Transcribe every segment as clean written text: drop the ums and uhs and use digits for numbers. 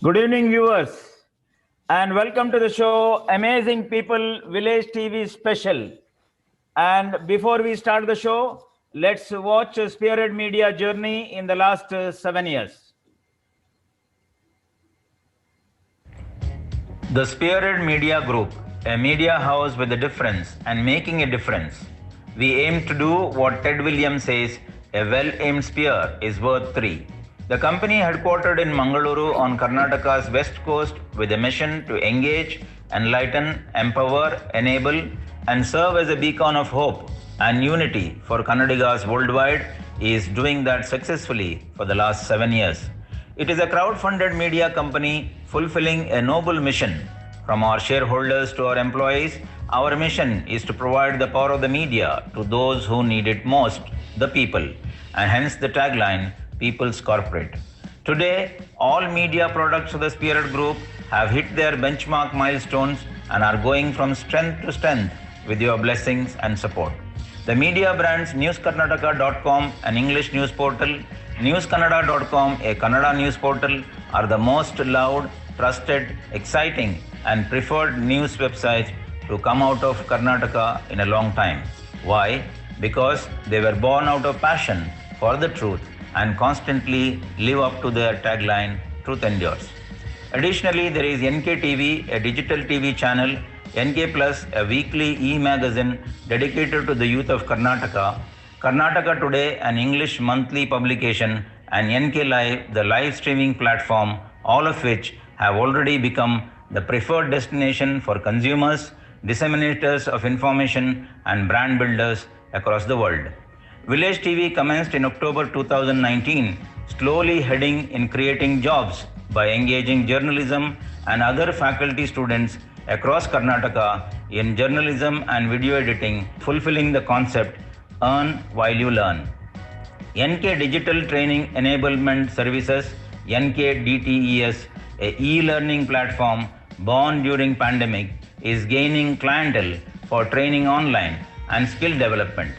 Good evening, viewers, and welcome to the show Amazing People Village TV Special. And before we start the show, let's watch Spirited Media journey in the last 7 years. The Spirited Media Group, a media house with a difference and making a difference. We aim to do what Ted Williams says, a well-aimed spear is worth three. The company headquartered in Mangaluru on Karnataka's west coast with a mission to engage, enlighten, empower, enable, and serve as a beacon of hope and unity for Kannadigas worldwide is doing that successfully for the last 7 years. It is a crowd-funded media company fulfilling a noble mission. From our shareholders to our employees, our mission is to provide the power of the media to those who need it most, the people, and hence the tagline, People's Corporate. Today, all media products of the Spirit Group have hit their benchmark milestones and are going from strength to strength with your blessings and support. The media brands newskarnataka.com, an English news portal, newskannada.com, a Kannada news portal, are the most loved, trusted, exciting, and preferred news websites to come out of Karnataka in a long time. Why? Because they were born out of passion for the truth and constantly live up to their tagline, Truth Endures. Additionally, there is NK a digital TV channel, NK Plus, a weekly e-magazine dedicated to the youth of Karnataka, Karnataka Today, an English monthly publication, and NK Live, the live streaming platform, all of which have already become the preferred destination for consumers, disseminators of information, and brand builders across the world. Village TV commenced in October 2019, slowly heading in creating jobs by engaging journalism and other faculty students across Karnataka in journalism and video editing, fulfilling the concept, earn while you learn. NK Digital Training Enablement Services, NKDTES, a e-learning platform born during pandemic, is gaining clientele for training online and skill development.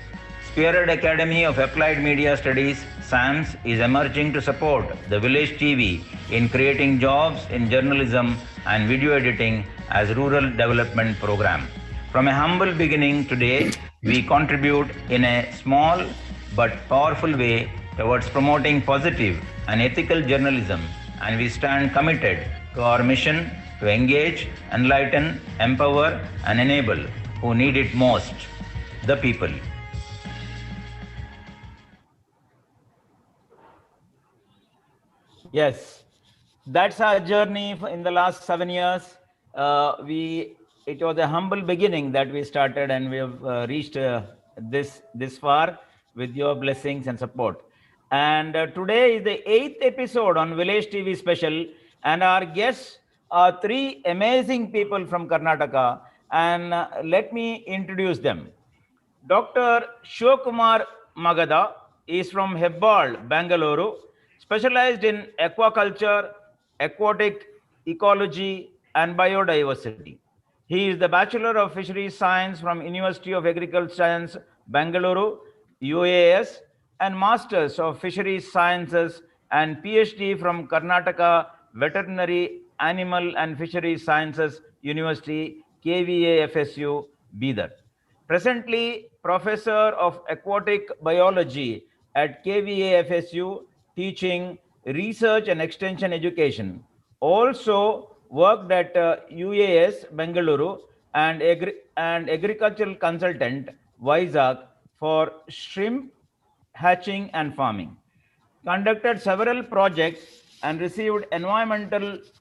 Spirit Academy of Applied Media Studies, SAMS, is emerging to support the Village TV in creating jobs in journalism and video editing as rural development program. From a humble beginning today, we contribute in a small but powerful way towards promoting positive and ethical journalism, and we stand committed to our mission to engage, enlighten, empower, and enable who need it most, the people. Yes, that's our journey in the last 7 years. It was a humble beginning that we started, and we have reached this far with your blessings and support. And today is the 8th episode on Village TV Special, and our guests are three amazing people from Karnataka. And let me introduce them. Dr. Shivakumar Magada is from Hebbal, Bangalore, specialized in aquaculture, aquatic ecology, and biodiversity. He is the Bachelor of Fisheries Science from University of Agricultural Science, Bangalore, UAS, and Masters of Fisheries Sciences and PhD from Karnataka Veterinary Animal and Fisheries Sciences University, KVA FSU, Bidar. Presently, Professor of Aquatic Biology at KVA FSU, teaching research and extension education. Also worked at UAS Bengaluru and agricultural consultant Vizag for shrimp hatching and farming. Conducted several projects and received environmentalist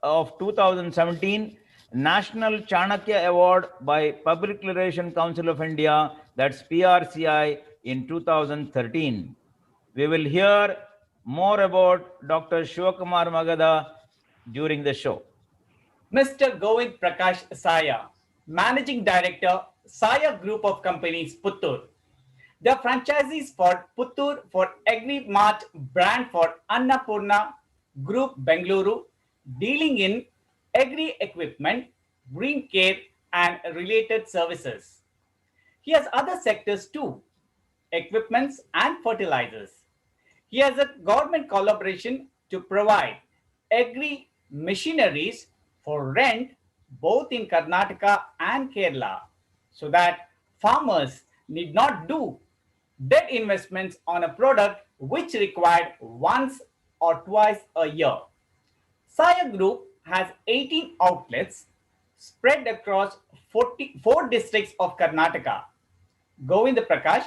of 2017 National Chanakya Award by Public Relations Council of India, that's PRCI, in 2013. We will hear more about Dr. Shivakumar Magada during the show. Mr. Govind Prakash Saya, Managing Director, Saya Group of Companies, Puttur. The franchisees for Puttur for AgriMart brand for Annapurna Group Bengaluru, dealing in agri equipment, green care, and related services. He has other sectors too, equipments and fertilizers. He has a government collaboration to provide agri machineries for rent both in Karnataka and Kerala so that farmers need not do debt investments on a product which required once or twice a year. Saya Group has 18 outlets spread across 44 districts of Karnataka. Govind Prakash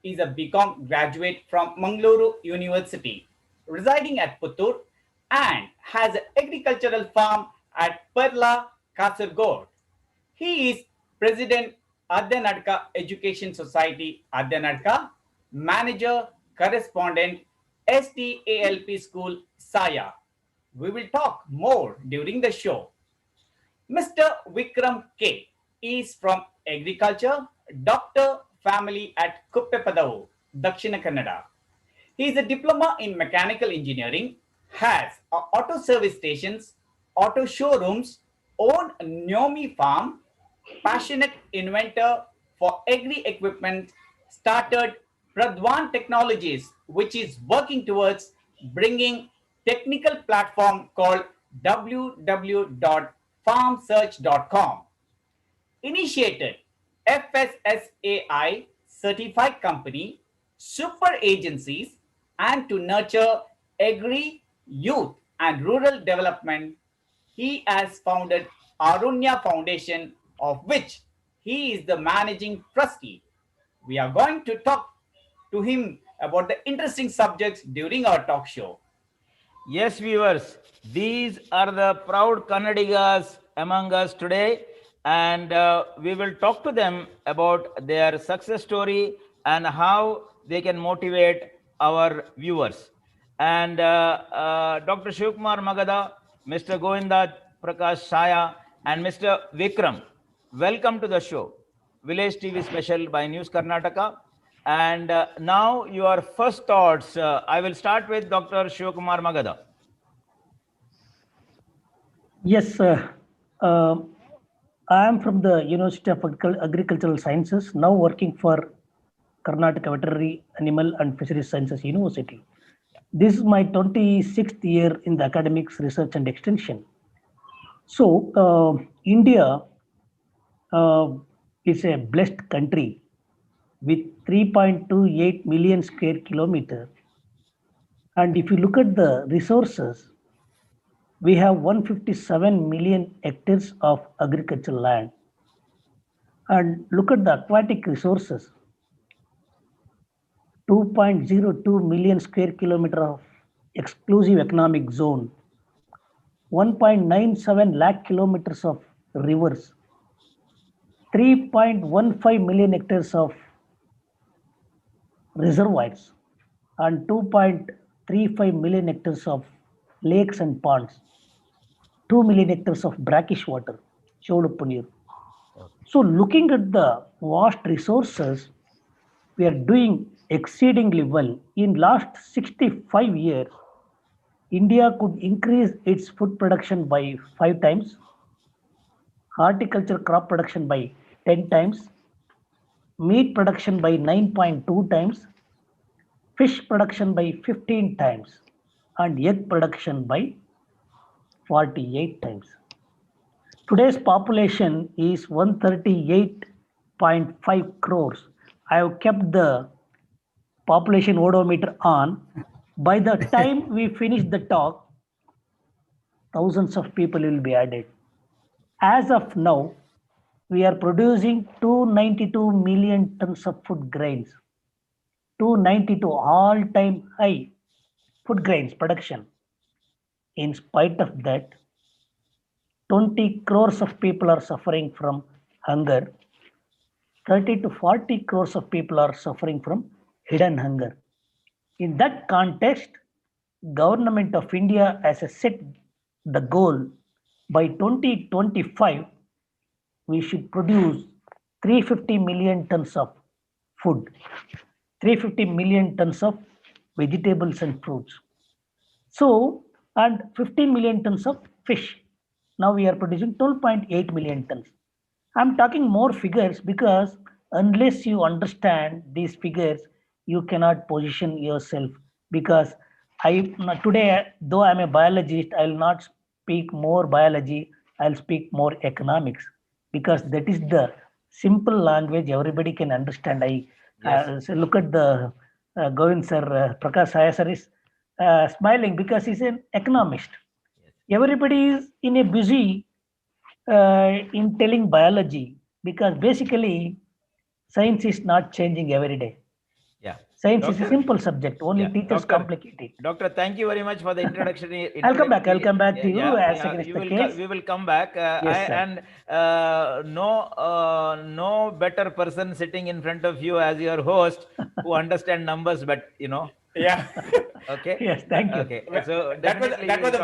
is a BCom graduate from Mangaluru University, residing at Puttur, and has an agricultural farm at Perla, Kasargod. He is President Adyanadka Education Society Adyanadka, Manager Correspondent STALP School Saya. We will talk more during the show. Mr. Vikram K is from Agriculture, Doctor Family at Kuppepadavu, Dakshina Kannada. He is a diploma in mechanical engineering, has auto service stations, auto showrooms, own Nomi farm, passionate inventor for agri equipment, started Pradwan Technologies, which is working towards bringing technical platform called www.farmsearch.com. Initiated FSSAI certified company, super agencies, and to nurture agri, youth, and rural development, he has founded Arunya Foundation, of which he is the managing trustee. We are going to talk to him about the interesting subjects during our talk show. Yes, viewers, these are the proud Kannadigas among us today, and we will talk to them about their success story and how they can motivate our viewers. And Dr. Shivkumar Magada, Mr. Govinda Prakash Saya, and Mr. Vikram, welcome to the show, Village TV Special by News Karnataka. And now your first thoughts. I will start with Dr. Shivkumar Magada. Yes, I am from the University of Agricultural Sciences, now working for Karnataka Veterinary Animal and Fisheries Sciences University. This is my 26th year in the academics, research and extension. So, India is a blessed country with 3.28 million square kilometers. And if you look at the resources, we have 157 million hectares of agricultural land. And look at the aquatic resources, 2.02 million square kilometer of exclusive economic zone, 1.97 lakh kilometers of rivers, 3.15 million hectares of reservoirs, and 2.35 million hectares of lakes and ponds, 2 million hectares of brackish water, Choluppunir. So looking at the vast resources, we are doing exceedingly well. In last 65 years, India could increase its food production by 5 times, horticulture crop production by 10 times, meat production by 9.2 times, fish production by 15 times, and egg production by 48 times. Today's population is 138.5 crores. I have kept the population odometer on. By the time we finish the talk, thousands of people will be added. As of now, we are producing 292 million tons of food grains. 292 all-time high food grains production. In spite of that, 20 crores of people are suffering from hunger. 30 to 40 crores of people are suffering from hidden hunger. In that context, Government of India has set the goal by 2025, we should produce 350 million tons of food, 350 million tons of vegetables and fruits. So, and 15 million tons of fish. Now we are producing 12.8 million tons. I'm talking more figures because unless you understand these figures, you cannot position yourself, because Today, though I'm a biologist, I'll not speak more biology. I'll speak more economics because that is the simple language everybody can understand. So look at the Govind sir, Prakash Saya sir is smiling because he's an economist. Everybody is in a busy in telling biology because basically science is not changing every day. Yeah. Science is a simple subject. Only teachers complicate it. Doctor, thank you very much for the introduction. I'll come back. I'll come back to you as yeah, against the case. we will come back. Yes, sir. And no better person sitting in front of you as your host who understand numbers, but Yeah. Okay. Yes, thank you. Okay. So that was a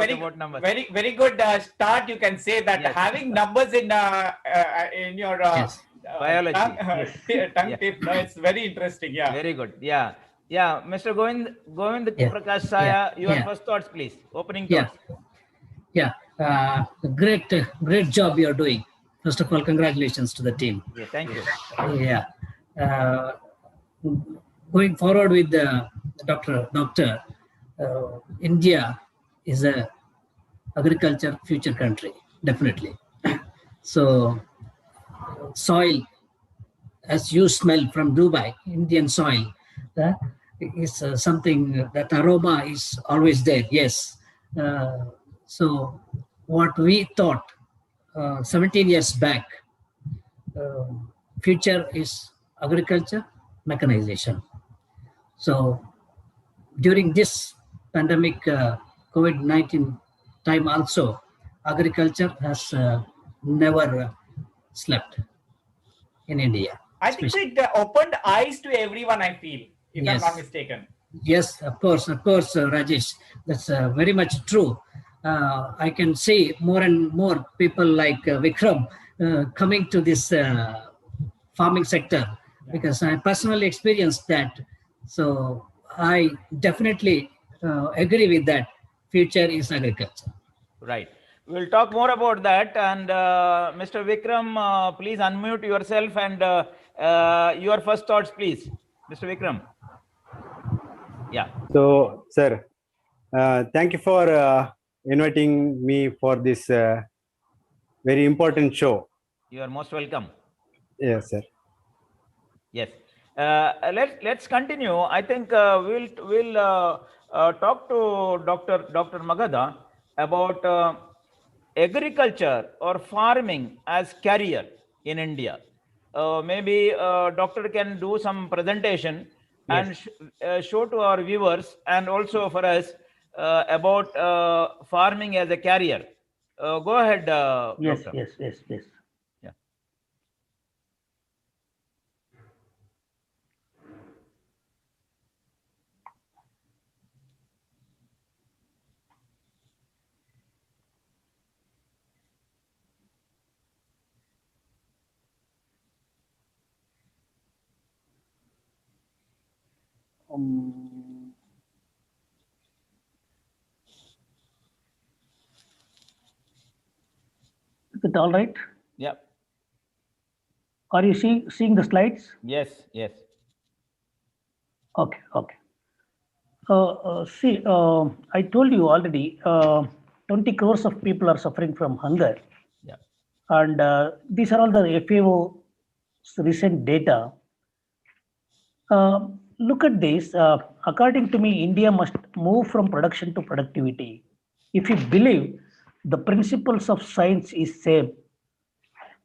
very good start. You can say that having numbers in your biology tongue tip. No, it's very interesting. Yeah. Very good. Yeah. Mr. Govind Prakash Saya, your first thoughts, please. Opening thoughts. Great job you're doing. First of all, congratulations to the team. Yeah, thank you. Going forward with the doctor, India is a agriculture future country, definitely. So soil, as you smell from Dubai, Indian soil, is something that aroma is always there. Yes. So what we thought 17 years back, future is agriculture, mechanization. So during this pandemic, COVID-19 time also, agriculture has never slept in India. I think it opened eyes to everyone, I feel, if I'm not mistaken. Yes, of course, Rajesh. That's very much true. I can see more and more people like Vikram coming to this farming sector because I personally experienced that. So I definitely agree with that. Future is agriculture. Right. We'll talk more about that. And Mr. Vikram, please unmute yourself and your first thoughts, please. Mr. Vikram. Yeah. So, sir, thank you for inviting me for this very important show. You are most welcome. Yes, sir. Yes. Let's continue. I think we'll talk to Dr. Magadha about agriculture or farming as career in India. Maybe doctor can do some presentation and show to our viewers and also for us about farming as a career. Go ahead, yes, doctor. Yes. Yeah. Is it all right? Yeah. Are you seeing the slides? Yes. Okay. See, I told you already, 20 crores of people are suffering from hunger. Yeah. And these are all the FAO's recent data. Look at this. According to me, India must move from production to productivity. If you believe the principles of science is same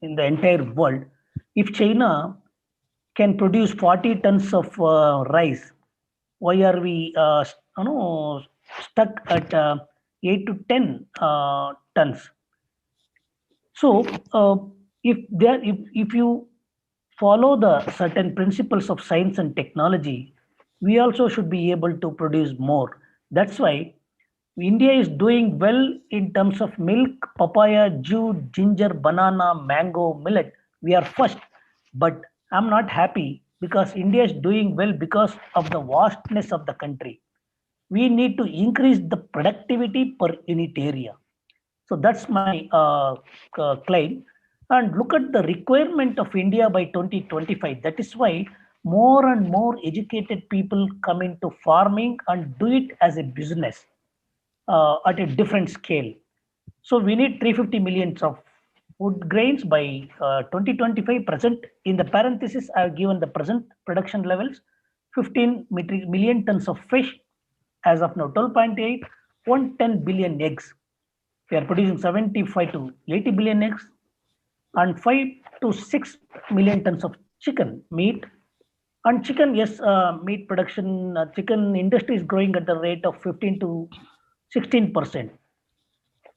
in the entire world, if China can produce 40 tons of rice, why are we stuck at 8 to 10 tons? So if you follow the certain principles of science and technology, we also should be able to produce more. That's why India is doing well in terms of milk, papaya, jute, ginger, banana, mango, millet. We are first, but I'm not happy because India is doing well because of the vastness of the country. We need to increase the productivity per unit area. So that's my claim. And look at the requirement of India by 2025. That is why more and more educated people come into farming and do it as a business at a different scale. So we need 350 millions of food grains by 2025. Present in the parenthesis, I have given the present production levels: 15 million tons of fish as of now, 12.8, 110 billion eggs. We are producing 75 to 80 billion eggs and 5 to 6 million tons of chicken meat. And chicken, yes, meat production, chicken industry is growing at the rate of 15 to 16%.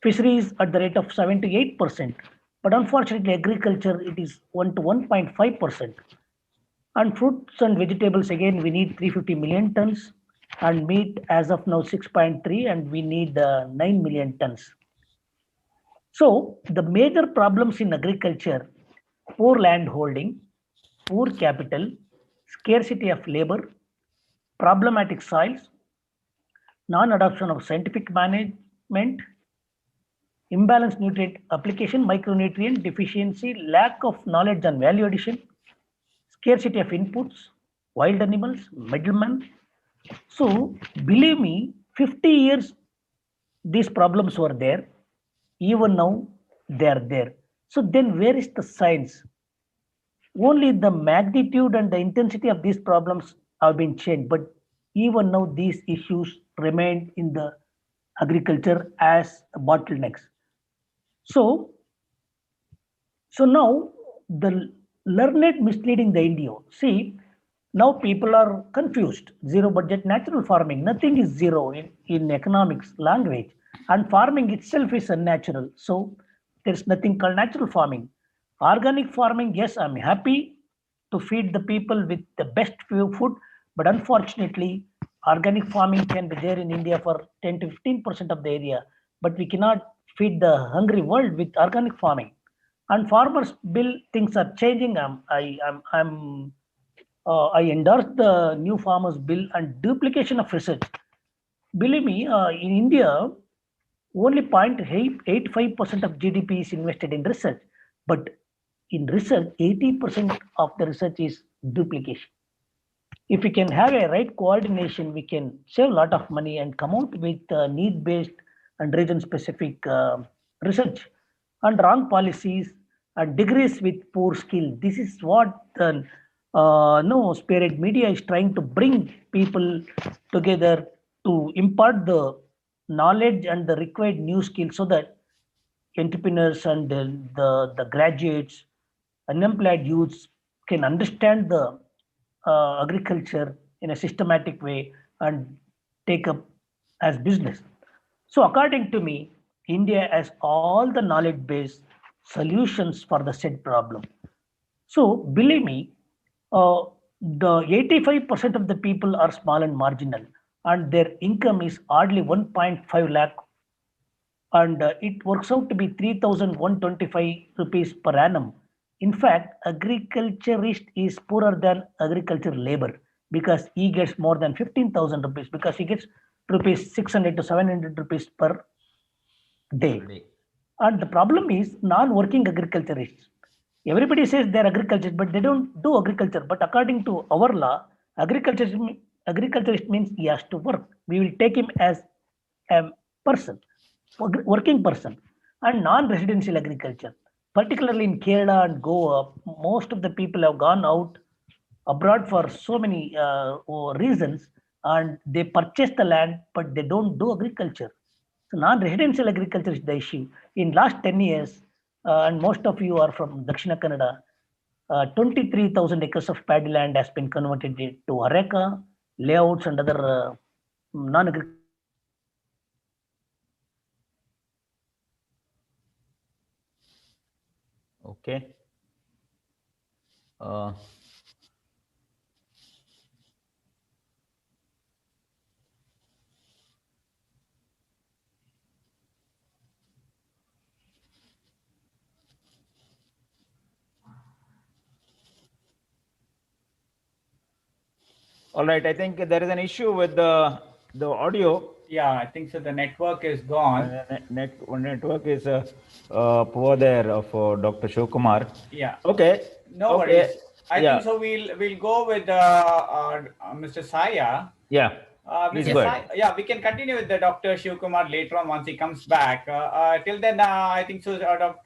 Fisheries at the rate of 7 to 8%. But unfortunately, agriculture, it is 1 to 1.5%. And fruits and vegetables, again, we need 350 million tons. And meat, as of now, 6.3, and we need 9 million tons. So the major problems in agriculture: poor land holding, poor capital, scarcity of labor, problematic soils, non-adoption of scientific management, imbalanced nutrient application, micronutrient deficiency, lack of knowledge and value addition, scarcity of inputs, wild animals, middlemen. So believe me, 50 years these problems were there. Even now they are there. So then where is the science? Only the magnitude and the intensity of these problems have been changed, but even now these issues remain in the agriculture as bottlenecks. So, so now the learned misleading the India. See, now people are confused. Zero budget natural farming. Nothing is zero in economics language. And farming itself is unnatural. So there's nothing called natural farming. Organic farming, yes, I'm happy to feed the people with the best food, but unfortunately, organic farming can be there in India for 10 to 15% of the area, but we cannot feed the hungry world with organic farming. And farmers bill, things are changing. I endorse the new farmers bill and duplication of research. Believe me, in India, only 0.85% of GDP is invested in research, but in research, 80% of the research is duplication. If we can have a right coordination, we can save a lot of money and come out with need-based and region-specific research. And wrong policies and degrees with poor skill. This is what the no Spirit Media is trying to bring people together to impart the knowledge and the required new skills so that entrepreneurs and the graduates, unemployed youths can understand the agriculture in a systematic way and take up as business. So according to me, India has all the knowledge based solutions for the said problem. So believe me, the 85% of the people are small and marginal, and their income is hardly 1.5 lakh, and it works out to be 3,125 rupees per annum. In fact, agriculturist is poorer than agriculture labor because he gets more than 15,000 rupees because he gets rupees 600 to 700 rupees per day. And the problem is non-working agriculturists. Everybody says they're agriculture, but they don't do agriculture. But according to our law, agriculturist means he has to work. We will take him as a person, working person, and non-residential agriculture. Particularly in Kerala and Goa, most of the people have gone out abroad for so many reasons, and they purchase the land, but they don't do agriculture. So non-residential agriculture is the issue. In last 10 years, and most of you are from Dakshina Kannada, 23,000 acres of paddy land has been converted to Areca, layouts and other non-agricultural. Okay. All right, I think there is an issue with the audio. Yeah, I think so. The network is gone. Network is poor there for Dr. Shivkumar. Yeah. Okay. No worries. I Yeah. think so. We'll go with Mr. Saya. Yeah. Please Mr. go Sai, ahead. yeah, we can continue with the Dr. Shivkumar later on once he comes back. Till then, I think so.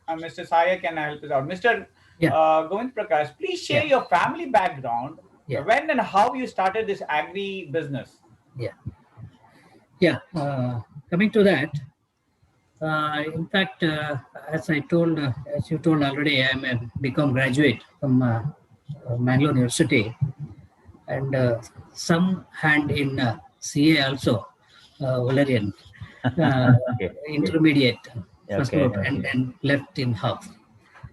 Mr. Saya can help us out. Mr. Yeah. Govind Prakash, please share Yeah. your family background. Yeah. When and how you started this agri business. Yeah. Coming to that, in fact, as you told already, I'm a BCom graduate from Mangalore University, and some hand in CA also, Valerian, Okay. intermediate first Okay. group, and then left in half.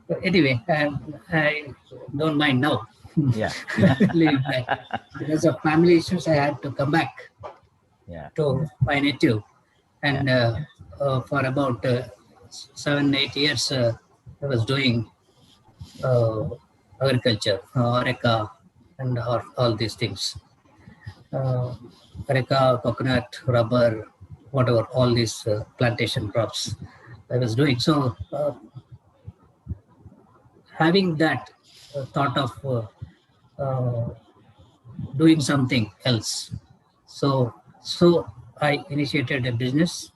But anyway, I don't mind now. Yeah. Leaving that. Because of family issues, I had to come back Yeah. to my native, and for about 7-8 years, I was doing agriculture, areca, and all these things. Areca, coconut, rubber, whatever, all these plantation crops I was doing. So having that thought of doing something else. So I initiated a business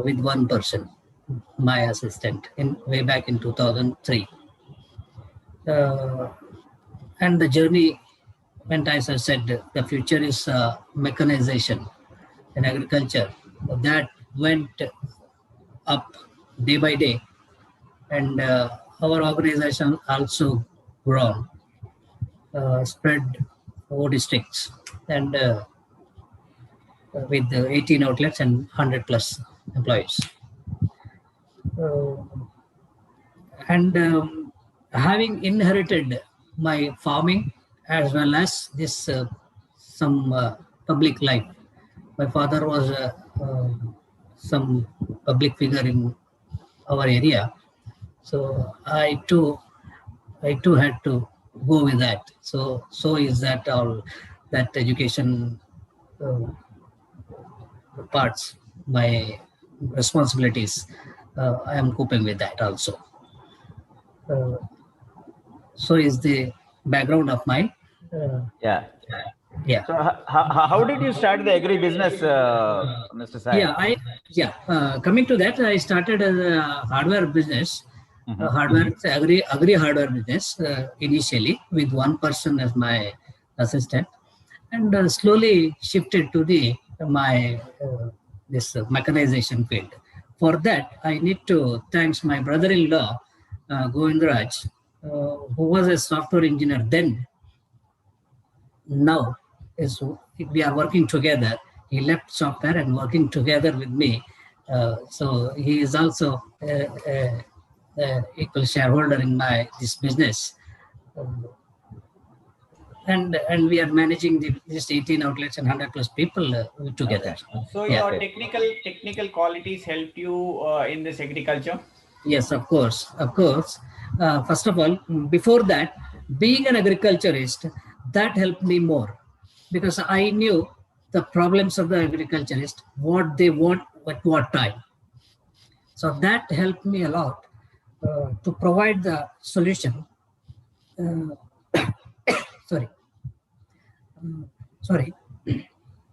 with one person, my assistant, way back in 2003. And the journey went, as I said, the future is mechanization in agriculture. That went up day by day, and our organization also grown, spread 4 districts, and with 18 outlets and 100 plus employees. And having inherited my farming as well as this some public life. My father was some public figure in our area, so I too had to go with that. So is that all that education parts, my responsibilities. I am coping with that also. So is the background of mine. Yeah. Yeah. So how did you start the agri business, Mr. Sai? Coming to that, I started as a hardware business, agri hardware business initially with one person as my assistant, and slowly shifted to my this mechanization field. For that, I need to thanks my brother-in-law, Govindraj, who was a software engineer then. Now we are working together. He left software and working together with me. So he is also equal shareholder in this business. And we are managing these 18 outlets and 100 plus people together. Okay. So your technical qualities helped you in this agriculture? Yes, of course. First of all, before that, being an agriculturist, that helped me more because I knew the problems of the agriculturist, what they want at what time. So that helped me a lot to provide the solution. Sorry.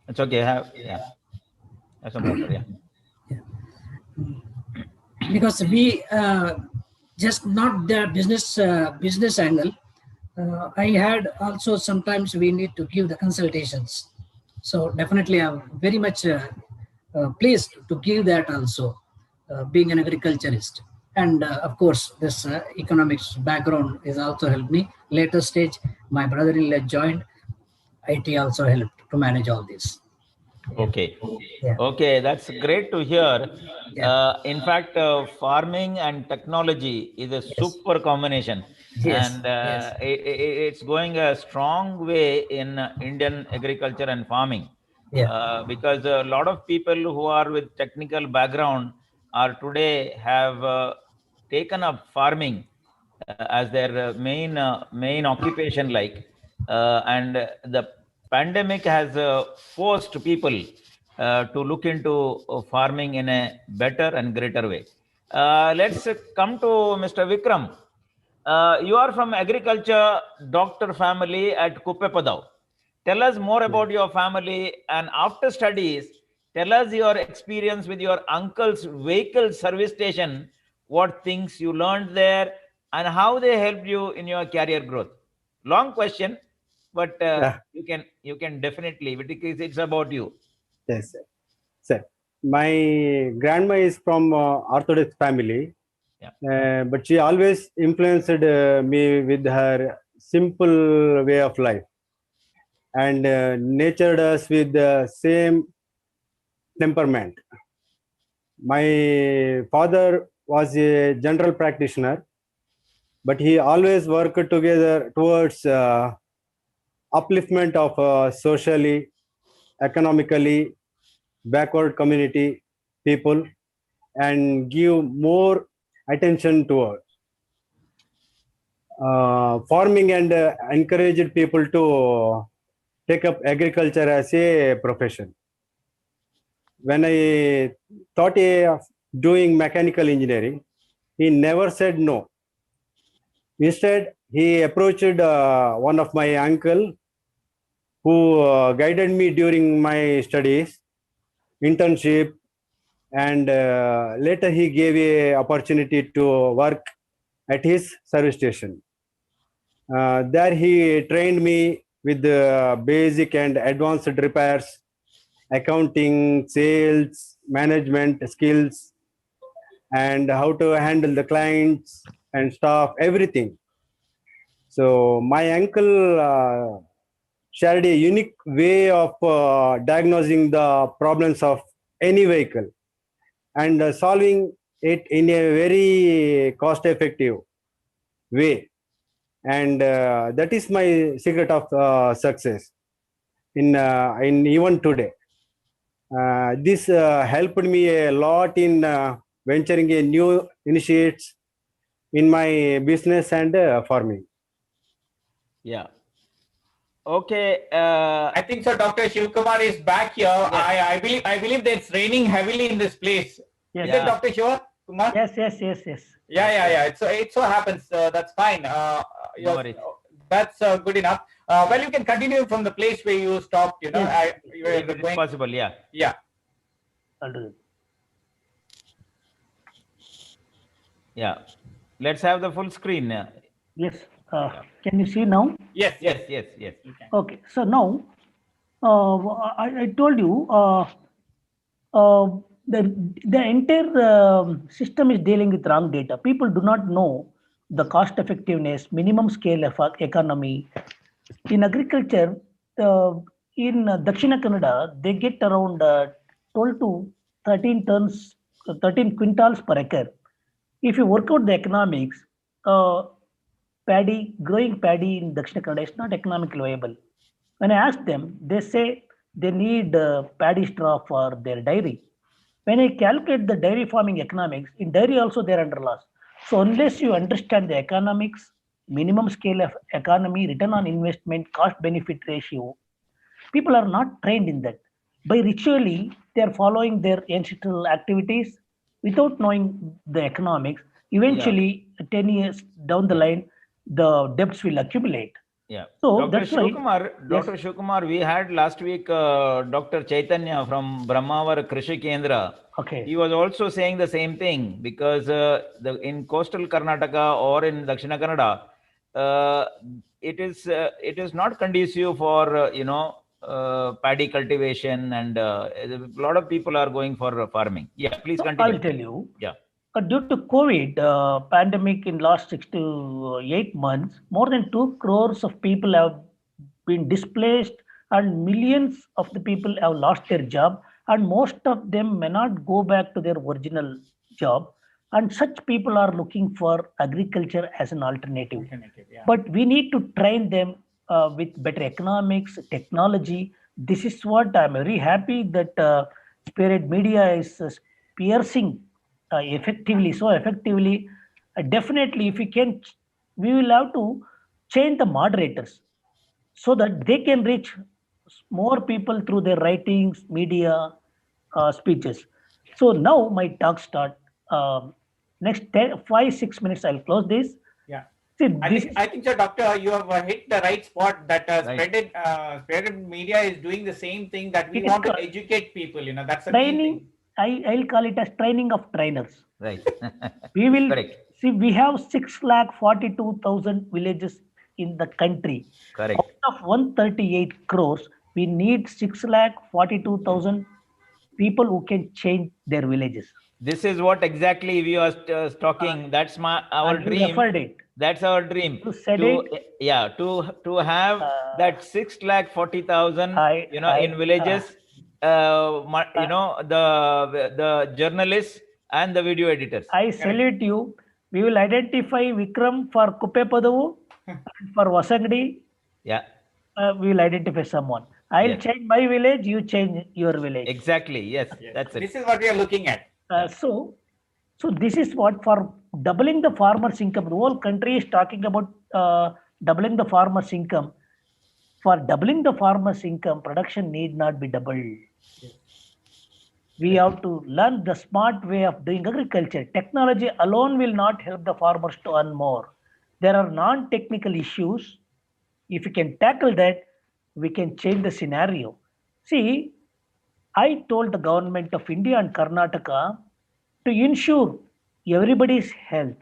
It's okay. Have some water. Yeah. Because we just not the business angle. I had also sometimes we need to give the consultations. So definitely I'm very much pleased to give that also, being an agriculturist. And of course, this economics background is also helped me. Later stage, my brother-in-law joined. IT also helped to manage all this. Okay. Yeah. Okay, that's great to hear. Yeah. In fact, farming and technology is a super combination. Yes. And Yes. it's going a strong way in Indian agriculture and farming. Yeah. Because a lot of people who are with technical background are today have taken up farming as their main occupation, and the pandemic has forced people to look into farming in a better and greater way. Let's come to Mr. Vikram. You are from agriculture doctor family at Kuppepadau. Tell us more about your family, and after studies, tell us your experience with your uncle's vehicle service station, what things you learned there, and how they helped you in your career growth. Long question, but Yeah. you can definitely, because it's about you. Yes, sir. Sir, my grandma is from Orthodox family, Yeah. but she always influenced me with her simple way of life and nurtured us with the same temperament. My father was a general practitioner, but he always worked together towards upliftment of socially, economically backward community people and give more attention towards farming and encouraged people to take up agriculture as a profession. When I thought of doing mechanical engineering, he never said no. Instead, he approached one of my uncle who guided me during my studies, internship, and later he gave a opportunity to work at his service station. There he trained me with the basic and advanced repairs, accounting, sales, management skills, and how to handle the clients and staff, everything. So my uncle shared a unique way of diagnosing the problems of any vehicle and solving it in a very cost effective way. And that is my secret of success in even today. This helped me a lot in venturing a new initiates in my business and farming. Yeah. Okay. I think so. Dr. Shivkumar is back here. I believe that it's raining heavily in this place. Yes. Is it Dr. Shivkumar? Yes. Yeah. It so happens. That's fine. No worries. That's good enough. Well, you can continue from the place where you stopped. You know, you were If it is going. possible, yeah. Yeah. I'll do it. Yeah. Let's have the full screen. Yes. Can you see now? Yes. Yes. Okay. So now, I told you the entire system is dealing with wrong data. People do not know the cost effectiveness, minimum scale economy. In agriculture, in Dakshina Kannada, they get around 12 to 13 tons, 13 quintals per acre. If you work out the economics, growing paddy in Dakshina Kannada is not economically viable. When I ask them, they say they need paddy straw for their dairy. When I calculate the dairy farming economics, in dairy also they are under loss. So unless you understand the economics, minimum scale of economy, return on investment, cost benefit ratio, people are not trained in that. By ritually, they are following their ancestral activities without knowing the economics. Eventually, 10 years down the line, the debts will accumulate. Yeah. So Dr. that's why. Shivkumar, Dr. Shivkumar, we had last week Dr. Chaitanya from Brahmavar Krishi Kendra. Okay. He was also saying the same thing because in coastal Karnataka or in Dakshina Kannada, it is not conducive for paddy cultivation, and a lot of people are going for farming. Yeah, please continue. I'll tell you. Yeah. Due to COVID pandemic in last 6 to 8 months, more than 2 crores of people have been displaced and millions of the people have lost their job, and most of them may not go back to their original job, and such people are looking for agriculture as an alternative. But we need to train them with better economics, technology. This is what I'm very happy that Spirit Media is piercing so effectively. Definitely, if we can, we will have to change the moderators so that they can reach more people through their writings, media, speeches. So now my talk start. Next 5-6 minutes, I'll close this. Yeah. See, I think so, Doctor, you have hit the right spot. That Right. spreaded media is doing the same thing, that we it is want to called educate people. That's the main training. thing. I'll call it as training of trainers. Right. We will Correct. see. We have 6,42,000 villages in the country. Correct. Out of 138 crores, we need 6,42,000 people who can change their villages. This is what exactly we are talking. That's our And you dream. referred it. That's our dream. You said to it. yeah to have that 6,40,000 in villages. The journalists and the video editors. I salute you. We will identify Vikram for Kuppepadavu and for Vasangdi. Yeah. We will identify someone. I'll Yes. change my village, you change your village. Exactly. Yes. That's it. This is what we are looking at. So this is what, for doubling the farmers' income. The whole country is talking about doubling the farmers' income. For doubling the farmers' income, production need not be doubled. We have to learn the smart way of doing agriculture. Technology alone will not help the farmers to earn more. There are non-technical issues. If we can tackle that, we can change the scenario. See, I told the government of India and Karnataka to ensure everybody's health.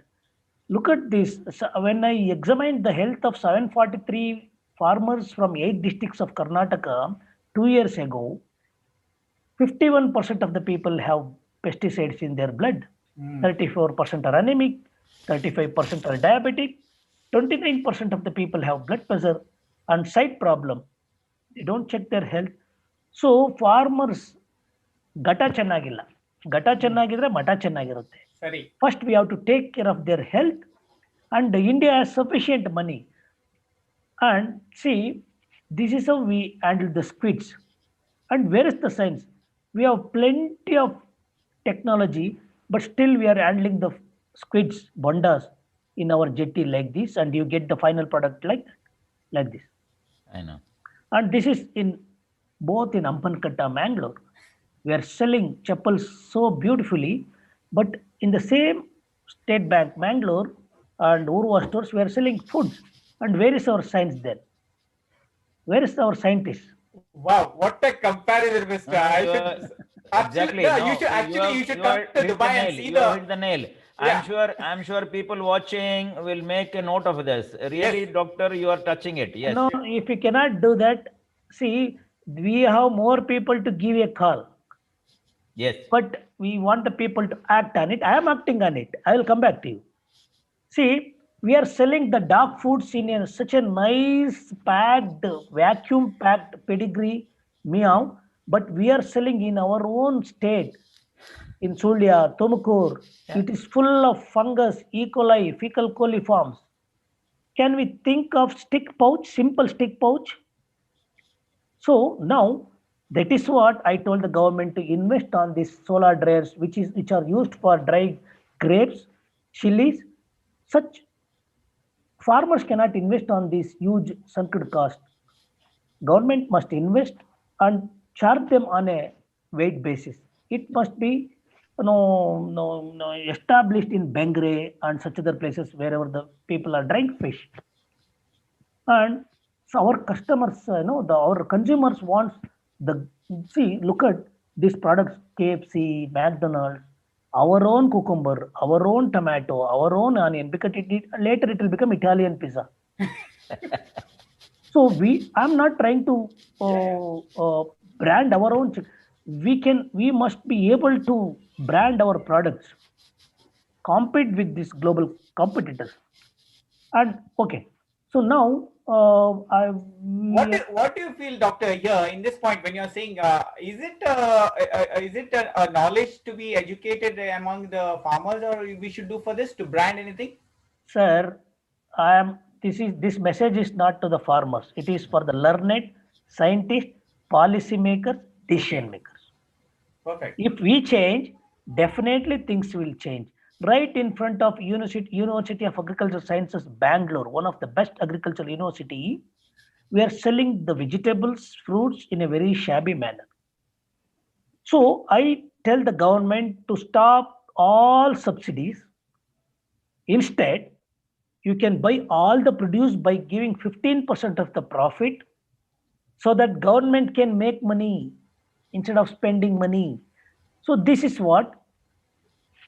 Look at this. So when I examined the health of 743 farmers from 8 districts of Karnataka 2 years ago, 51% of the people have pesticides in their blood. 34% are anemic, 35% are diabetic, 29% of the people have blood pressure and sight problem. They don't check their health. So farmers ಘಟ ಚೆನ್ನಾಗಿಲ್ಲ. ಘಟ ಚೆನ್ನಾಗಿದ್ರೆ ಮಠ ಚೆನ್ನಾಗಿರುತ್ತೆ. Sorry. First we have to take care of their health, and India has sufficient money. And see, this is how we handle the squids. And where is the science? We have plenty of technology, but still we are handling the squids, bondas in our jetty like this, and you get the final product like this. I know. And this is in both in Ampankatta, Mangalore. We are selling chappals so beautifully, but in the same State Bank, Mangalore and Urva stores, we are selling food. And where is our science then? Where is our scientist? Wow, what a comparison, Mr. I You should, are- exactly. Yeah, No, you should actually you should come are to hit Dubai the and nail. see You have hit the nail. Yeah. I'm sure people watching will make a note of this. Really, Yes. doctor, you are touching it. Yes. No, if we cannot do that, see, we have more people to give a call, Yes. but we want the people to act on it. I am acting on it. I will come back to you. See, we are selling the dog foods in such a nice packed, vacuum packed pedigree meow, but we are selling in our own state, in Sulia, Tumakuru. It is full of fungus, E. coli, fecal coliforms. Can we think of stick pouch, simple stick pouch? So now that is what I told the government to invest on these solar dryers, which are used for dry grapes, chilies. Such farmers cannot invest on this huge sunk cost. Government must invest and charge them on a weight basis. It must be established in Bengre and such other places wherever the people are drying fish. And so our customers, our consumers wants look at these products, KFC, McDonald's, our own cucumber, our own tomato, our own onion, because later it will become Italian pizza. So I'm not trying to brand our own. We must be able to brand our products, compete with these global competitors. And okay, so now What do you feel, Doctor, here in this point when you're saying, is it a knowledge to be educated among the farmers, or we should do for this to brand anything? Sir, this message is not to the farmers. It is for the learned, scientists, policy makers, decision makers. Perfect. If we change, definitely things will change. Right in front of University of Agricultural Sciences, Bangalore, one of the best agricultural university, we are selling the vegetables, fruits in a very shabby manner. So I tell the government to stop all subsidies. Instead, you can buy all the produce by giving 15% of the profit so that government can make money instead of spending money. So this is what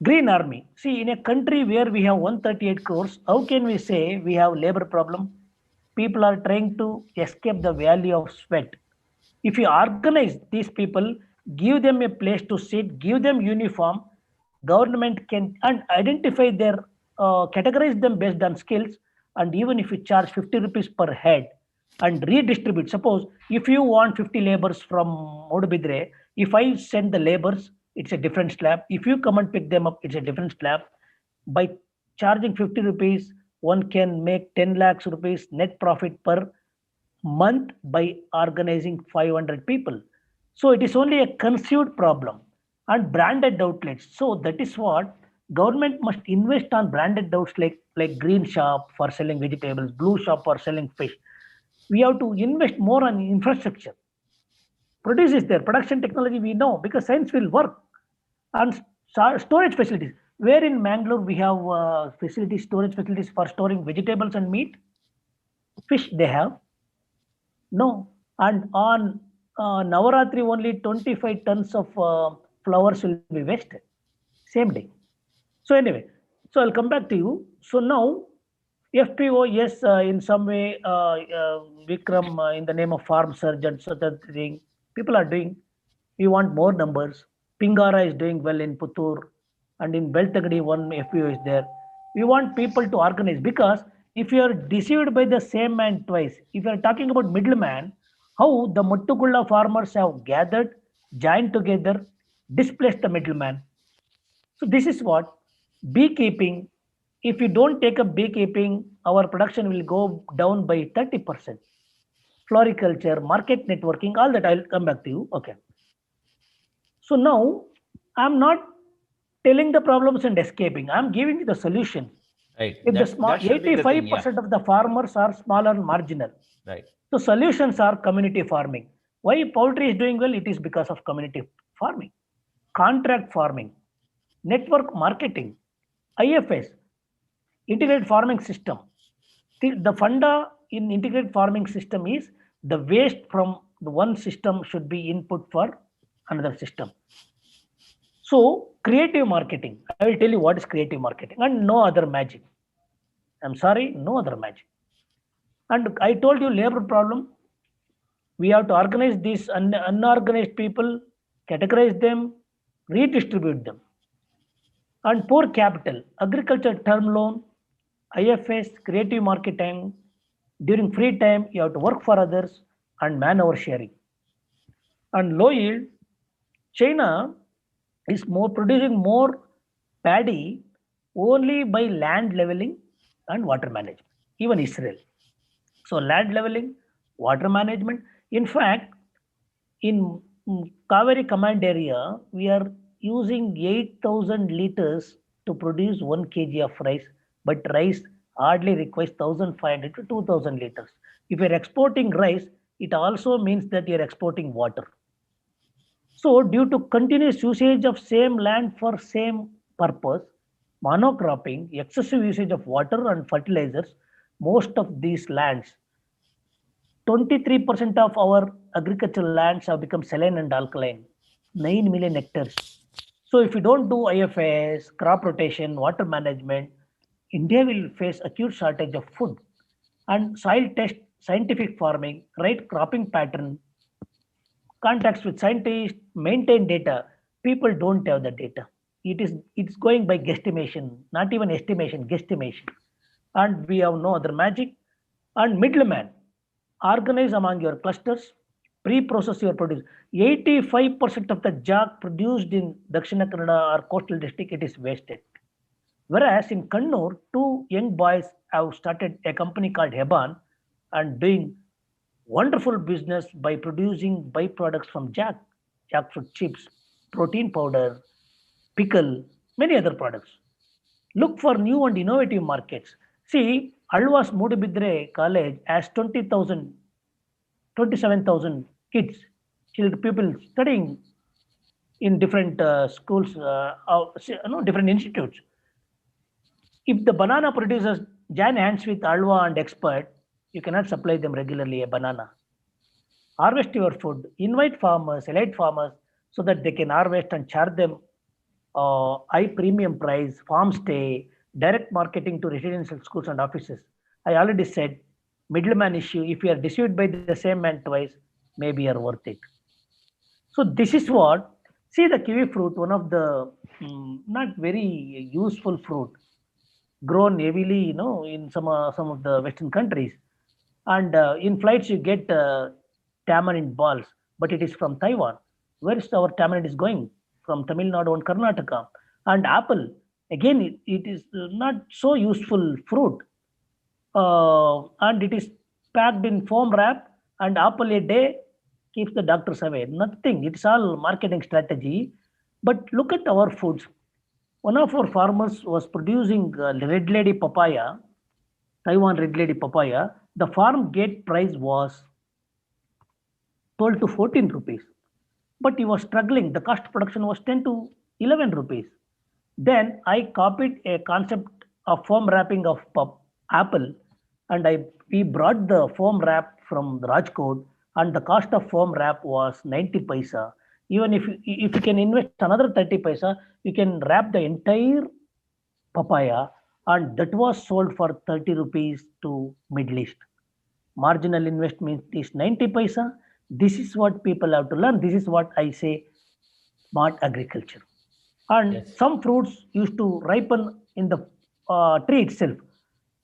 Green Army. See, in a country where we have 138 crores, how can we say we have labor problem? People are trying to escape the valley of sweat. If you organize these people, give them a place to sit, give them uniform, government can and identify their categorize them based on skills, and even if you charge 50 rupees per head and redistribute. Suppose if you want 50 laborers from Modubidre, if I send the laborers, it's a different slab. If you come and pick them up, it's a different slab. By charging 50 rupees, one can make 10 lakhs rupees net profit per month by organizing 500 people. So it is only a conceived problem and branded outlets. So that is what government must invest on branded outlets like green shop for selling vegetables, blue shop for selling fish. We have to invest more on infrastructure. Produce is there, production technology we know because science will work. And storage facilities. Where in Mangalore we have facilities, storage facilities for storing vegetables and meat? Fish they have? No. And on Navaratri only 25 tons of flowers will be wasted. Same day. So anyway, so I'll come back to you. So now FPO, yes, in some way, Vikram, in the name of farm surgeon, such a thing, people are doing. We want more numbers. Pingara is doing well in Puttur, and in Beltagadi, one FPO is there. We want people to organize because if you are deceived by the same man twice, if you are talking about middleman, how the Muttukulla farmers have gathered, joined together, displaced the middleman. So this is what beekeeping. If you don't take up beekeeping, our production will go down by 30%. Floriculture, market networking, all that I'll come back to you. Okay. So now I'm not telling the problems and escaping. I'm giving you the solution. Right. If the small 85% of the farmers are small and marginal. Right. So solutions are community farming. Why poultry is doing well? It is because of community farming, contract farming, network marketing, IFS, integrated farming system. The funda in integrated farming system is the waste from the one system should be input for another system. So creative marketing, I will tell you what is creative marketing and no other magic. I'm sorry, no other magic. And I told you labor problem. We have to organize these unorganized people, categorize them, redistribute them. And poor capital, agriculture term loan, IFS, creative marketing. During free time, you have to work for others and manpower sharing. And low yield, China is producing more paddy only by land leveling and water management, even Israel. So land leveling, water management. In fact, in Kaveri command area, we are using 8,000 liters to produce 1 kg of rice, but rice hardly requires 1,500 to 2,000 liters. If you're exporting rice, it also means that you're exporting water. So due to continuous usage of same land for same purpose, monocropping, excessive usage of water and fertilizers, most of these lands, 23% of our agricultural lands have become saline and alkaline, 9 million hectares. So if you don't do IFS, crop rotation, water management, India will face acute shortage of food. And soil test, scientific farming, right cropping pattern, contacts with scientists, maintain data. People don't have the data. It's going by guesstimation, not even estimation, guesstimation. And we have no other magic. And middleman, organize among your clusters, pre-process your produce. 85% of the jack produced in Dakshina Kannada or coastal district, it is wasted. Whereas in Kannur, 2 young boys have started a company called Heban and doing wonderful business by producing byproducts from jackfruit chips, protein powder, pickle, many other products. Look for new and innovative markets. See, Alva's Modubidre College has 27,000 kids, people studying in different schools, different institutes. If the banana producers join hands with Alva and Expert. You cannot supply them regularly a banana. Harvest your food. Invite farmers, elite farmers, so that they can harvest and charge them high premium price, farm stay, direct marketing to residential schools and offices. I already said middleman issue. If you are deceived by the same man twice, maybe you are worth it. So this is what, see the kiwi fruit, one of the not very useful fruit, grown heavily, in some of the Western countries, and in flights you get tamarind balls, but it is from Taiwan. Where is our tamarind is going? From Tamil Nadu and Karnataka. And apple, again, it is not so useful fruit, and it is packed in foam wrap, and apple a day keeps the doctors away. Nothing. It's all marketing strategy. But look at our foods. One of our farmers was producing red lady papaya, Taiwan red lady papaya. The farm gate price was 12 to 14 rupees. But he was struggling. The cost of production was 10 to 11 rupees. Then I copied a concept of foam wrapping of apple, and we brought the foam wrap from Rajkot, and the cost of foam wrap was 90 paisa. Even if you can invest another 30 paisa, you can wrap the entire papaya, and that was sold for 30 rupees to Middle East. Marginal investment is 90 paisa. This is what people have to learn. This is what I say smart agriculture. And Yes. some fruits used to ripen in the tree itself.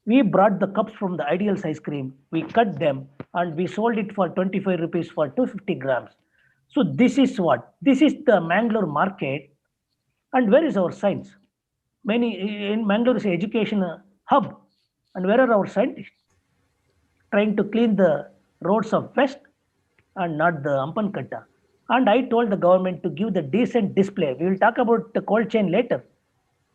We brought the cups from the Ideals ice cream, we cut them, and we sold it for 25 rupees for 250 grams. So this is what? This is the Mangalore market. And where is our science? Many in Mangalore is an education hub. And where are our scientists? Trying to clean the roads of West and not the Ampankatta. And I told the government to give the decent display. We will talk about the cold chain later.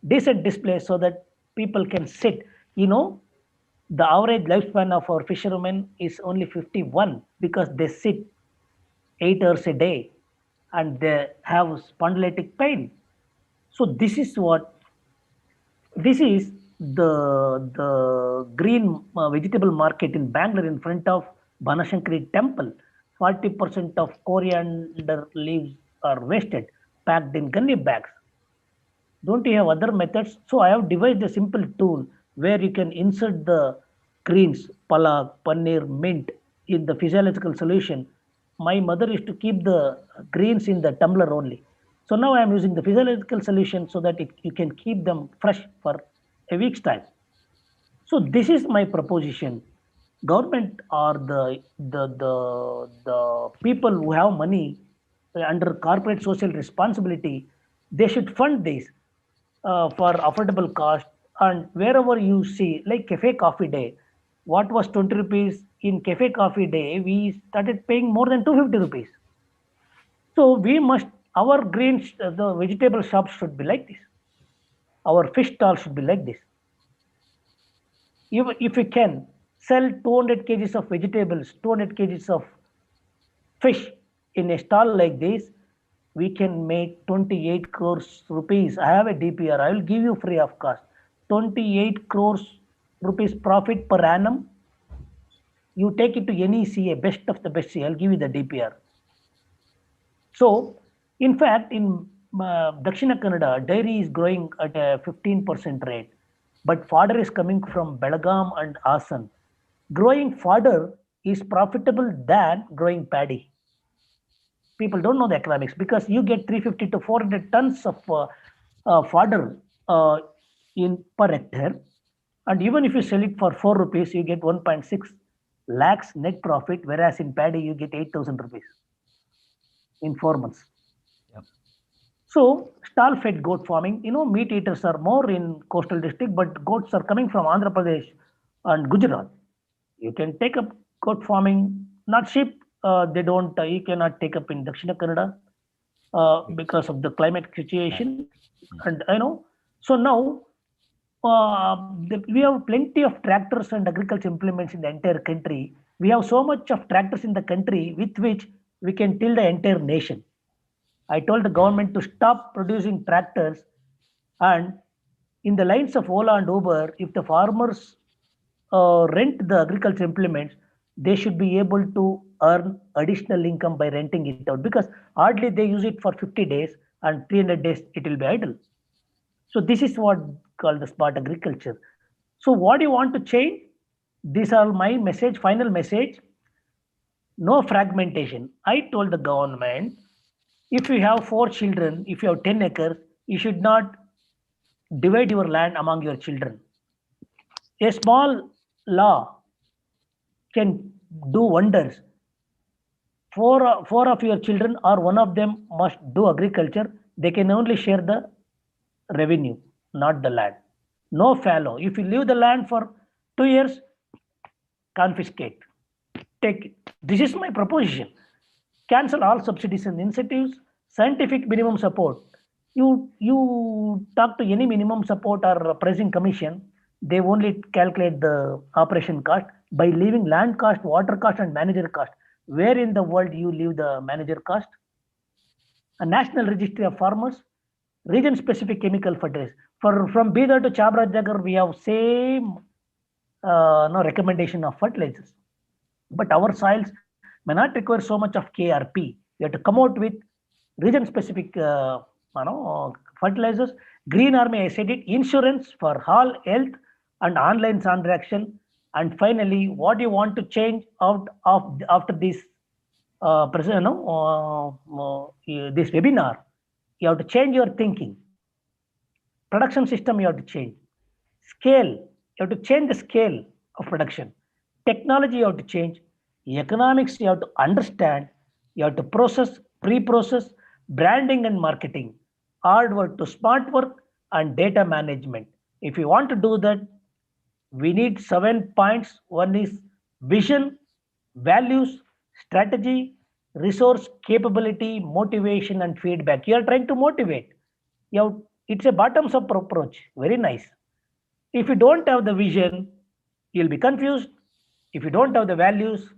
Decent display so that people can sit. The average lifespan of our fishermen is only 51 because they sit 8 hours a day and they have spondylitic pain. So this is the green vegetable market in Bangalore in front of Banashankari temple. 40% of coriander leaves are wasted, packed in gunny bags. Don't you have other methods? So I have devised a simple tool where you can insert the greens, palak, paneer, mint in the physiological solution. My mother used to keep the greens in the tumbler only. So now I am using the physiological solution so that you can keep them fresh for a week's time. So this is my proposition. Government or the people who have money under corporate social responsibility, they should fund this for affordable cost. And wherever you see, like cafe coffee day, what was 20 rupees in cafe coffee day, we started paying more than 250 rupees. So we must, our greens, the vegetable shops should be like this. Our fish stall should be like this. If we can sell 200 kgs of vegetables, 200 kgs of fish in a stall like this, we can make 28 crores rupees. I have a DPR. I will give you free of cost. 28 crores rupees profit per annum. You take it to any CA, best of the best CA. I'll give you the DPR. So, in fact, in Dakshina Kannada, dairy is growing at a 15% rate, but fodder is coming from Belgaum and Asan. Growing fodder is profitable than growing paddy. People don't know the economics because you get 350 to 400 tons of fodder in per hectare, and even if you sell it for 4 rupees, you get 1.6 lakhs net profit, whereas in paddy you get 8,000 rupees in 4 months. Yep. So stall fed goat farming, meat eaters are more in coastal district, but goats are coming from Andhra Pradesh and Gujarat. You can take up goat farming, not sheep. They don't. You cannot take up in Dakshina Kannada because of the climate situation, and So now we have plenty of tractors and agriculture implements in the entire country. We have so much of tractors in the country with which we can till the entire nation. I told the government to stop producing tractors, and in the lines of Ola and Uber, if the farmers rent the agriculture implements, they should be able to earn additional income by renting it out, because hardly they use it for 50 days and 300 days it will be idle. So this is what called the smart agriculture. So what do you want to change? These are my message, final message. No fragmentation. I told the government, if you have 4 children, if you have 10 acres, you should not divide your land among your children. A small law can do wonders. Four of your children or one of them must do agriculture. They can only share the revenue, not the land. No fallow. If you leave the land for 2 years, confiscate. Take it. This is my proposition. Cancel all subsidies and incentives. Scientific minimum support. You talk to any minimum support or pricing commission, they only calculate the operation cost by leaving land cost, water cost, and manager cost. Where in the world you leave the manager cost? A national registry of farmers, region specific chemical fertilizers. From Bidar to Chamarajanagar, we have same no recommendation of fertilizers. But our soils may not require so much of KRP. We have to come out with region specific fertilizers. Green Army, I said it, insurance for all health and online transaction. And finally, what do you want to change out of after this this webinar? You have to change your thinking. Production system you have to change. Scale, you have to change the scale of production. Technology you have to change. Economics you have to understand. You have to process, pre-process, branding and marketing. Hard work to smart work and data management. If you want to do that, we need 7 points. One is vision, values, strategy, resource, capability, motivation, and feedback. You are trying to motivate. It's a bottoms up approach. Very nice. If you don't have the vision, you'll be confused. If you don't have the values,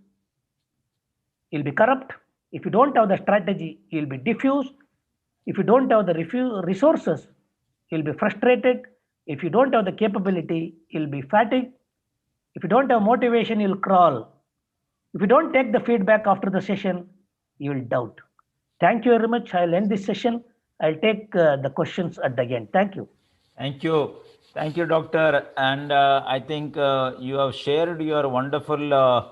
you'll be corrupt. If you don't have the strategy, you'll be diffused. If you don't have the resources, you'll be frustrated. If you don't have the capability, you'll be fatigued. If you don't have motivation, you'll crawl. If you don't take the feedback after the session, you will doubt. Thank you very much. I'll end this session. I'll take the questions at the end. Thank you. Thank you. Thank you, Doctor. And I think you have shared your wonderful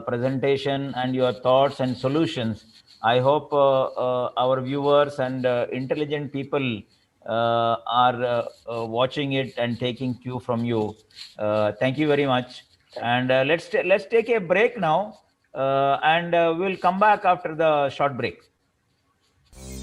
presentation and your thoughts and solutions. I hope our viewers and intelligent people are watching it and taking cue from you. Thank you very much. And let's take a break now, and we'll come back after the short break.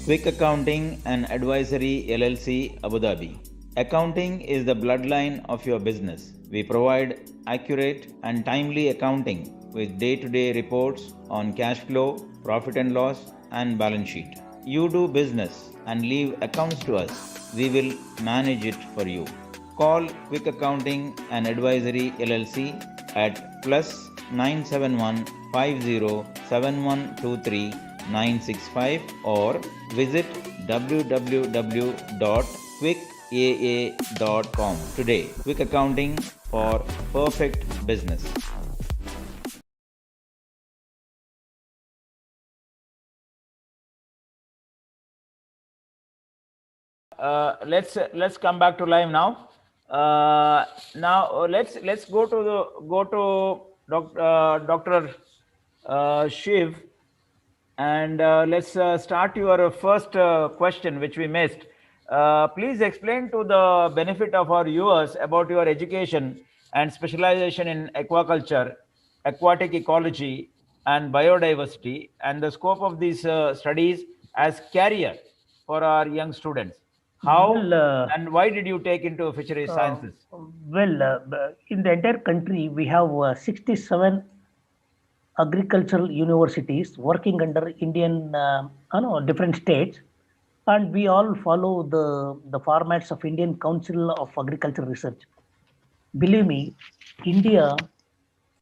Quick Accounting and Advisory LLC, Abu Dhabi. Accounting is the bloodline of your business. We provide accurate and timely accounting with day-to-day reports on cash flow, profit and loss, and balance sheet. You do business and leave accounts to us. We will manage it for you. Call Quick Accounting and Advisory LLC at +971 507123 965 or visit www.quickaa.com today. Quick Accounting for perfect business. Let's come back to live now. Now let's go to Dr. Shiv, and let's start your first question, which we missed. Please explain to the benefit of our viewers about your education and specialization in aquaculture, aquatic ecology, and biodiversity, and the scope of these studies as career for our young students. How and why did you take into fisheries sciences? In the entire country, we have 67 agricultural universities working under Indian, different states, and we all follow the formats of Indian Council of Agricultural Research. Believe me, India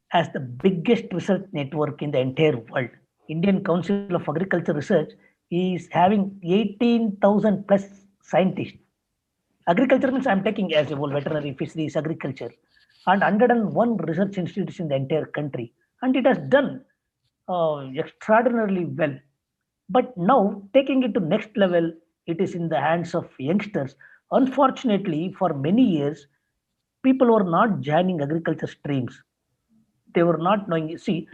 has the biggest research network in the entire world. Indian Council of Agricultural Research is having 18,000 plus scientists. Agriculture means I'm taking as a whole veterinary, fisheries, agriculture. and 101 research institutes in the entire country. And it has done extraordinarily well. But now, taking it to next level, it is in the hands of youngsters. Unfortunately, for many years, people were not joining agriculture streams. They were not knowing. See,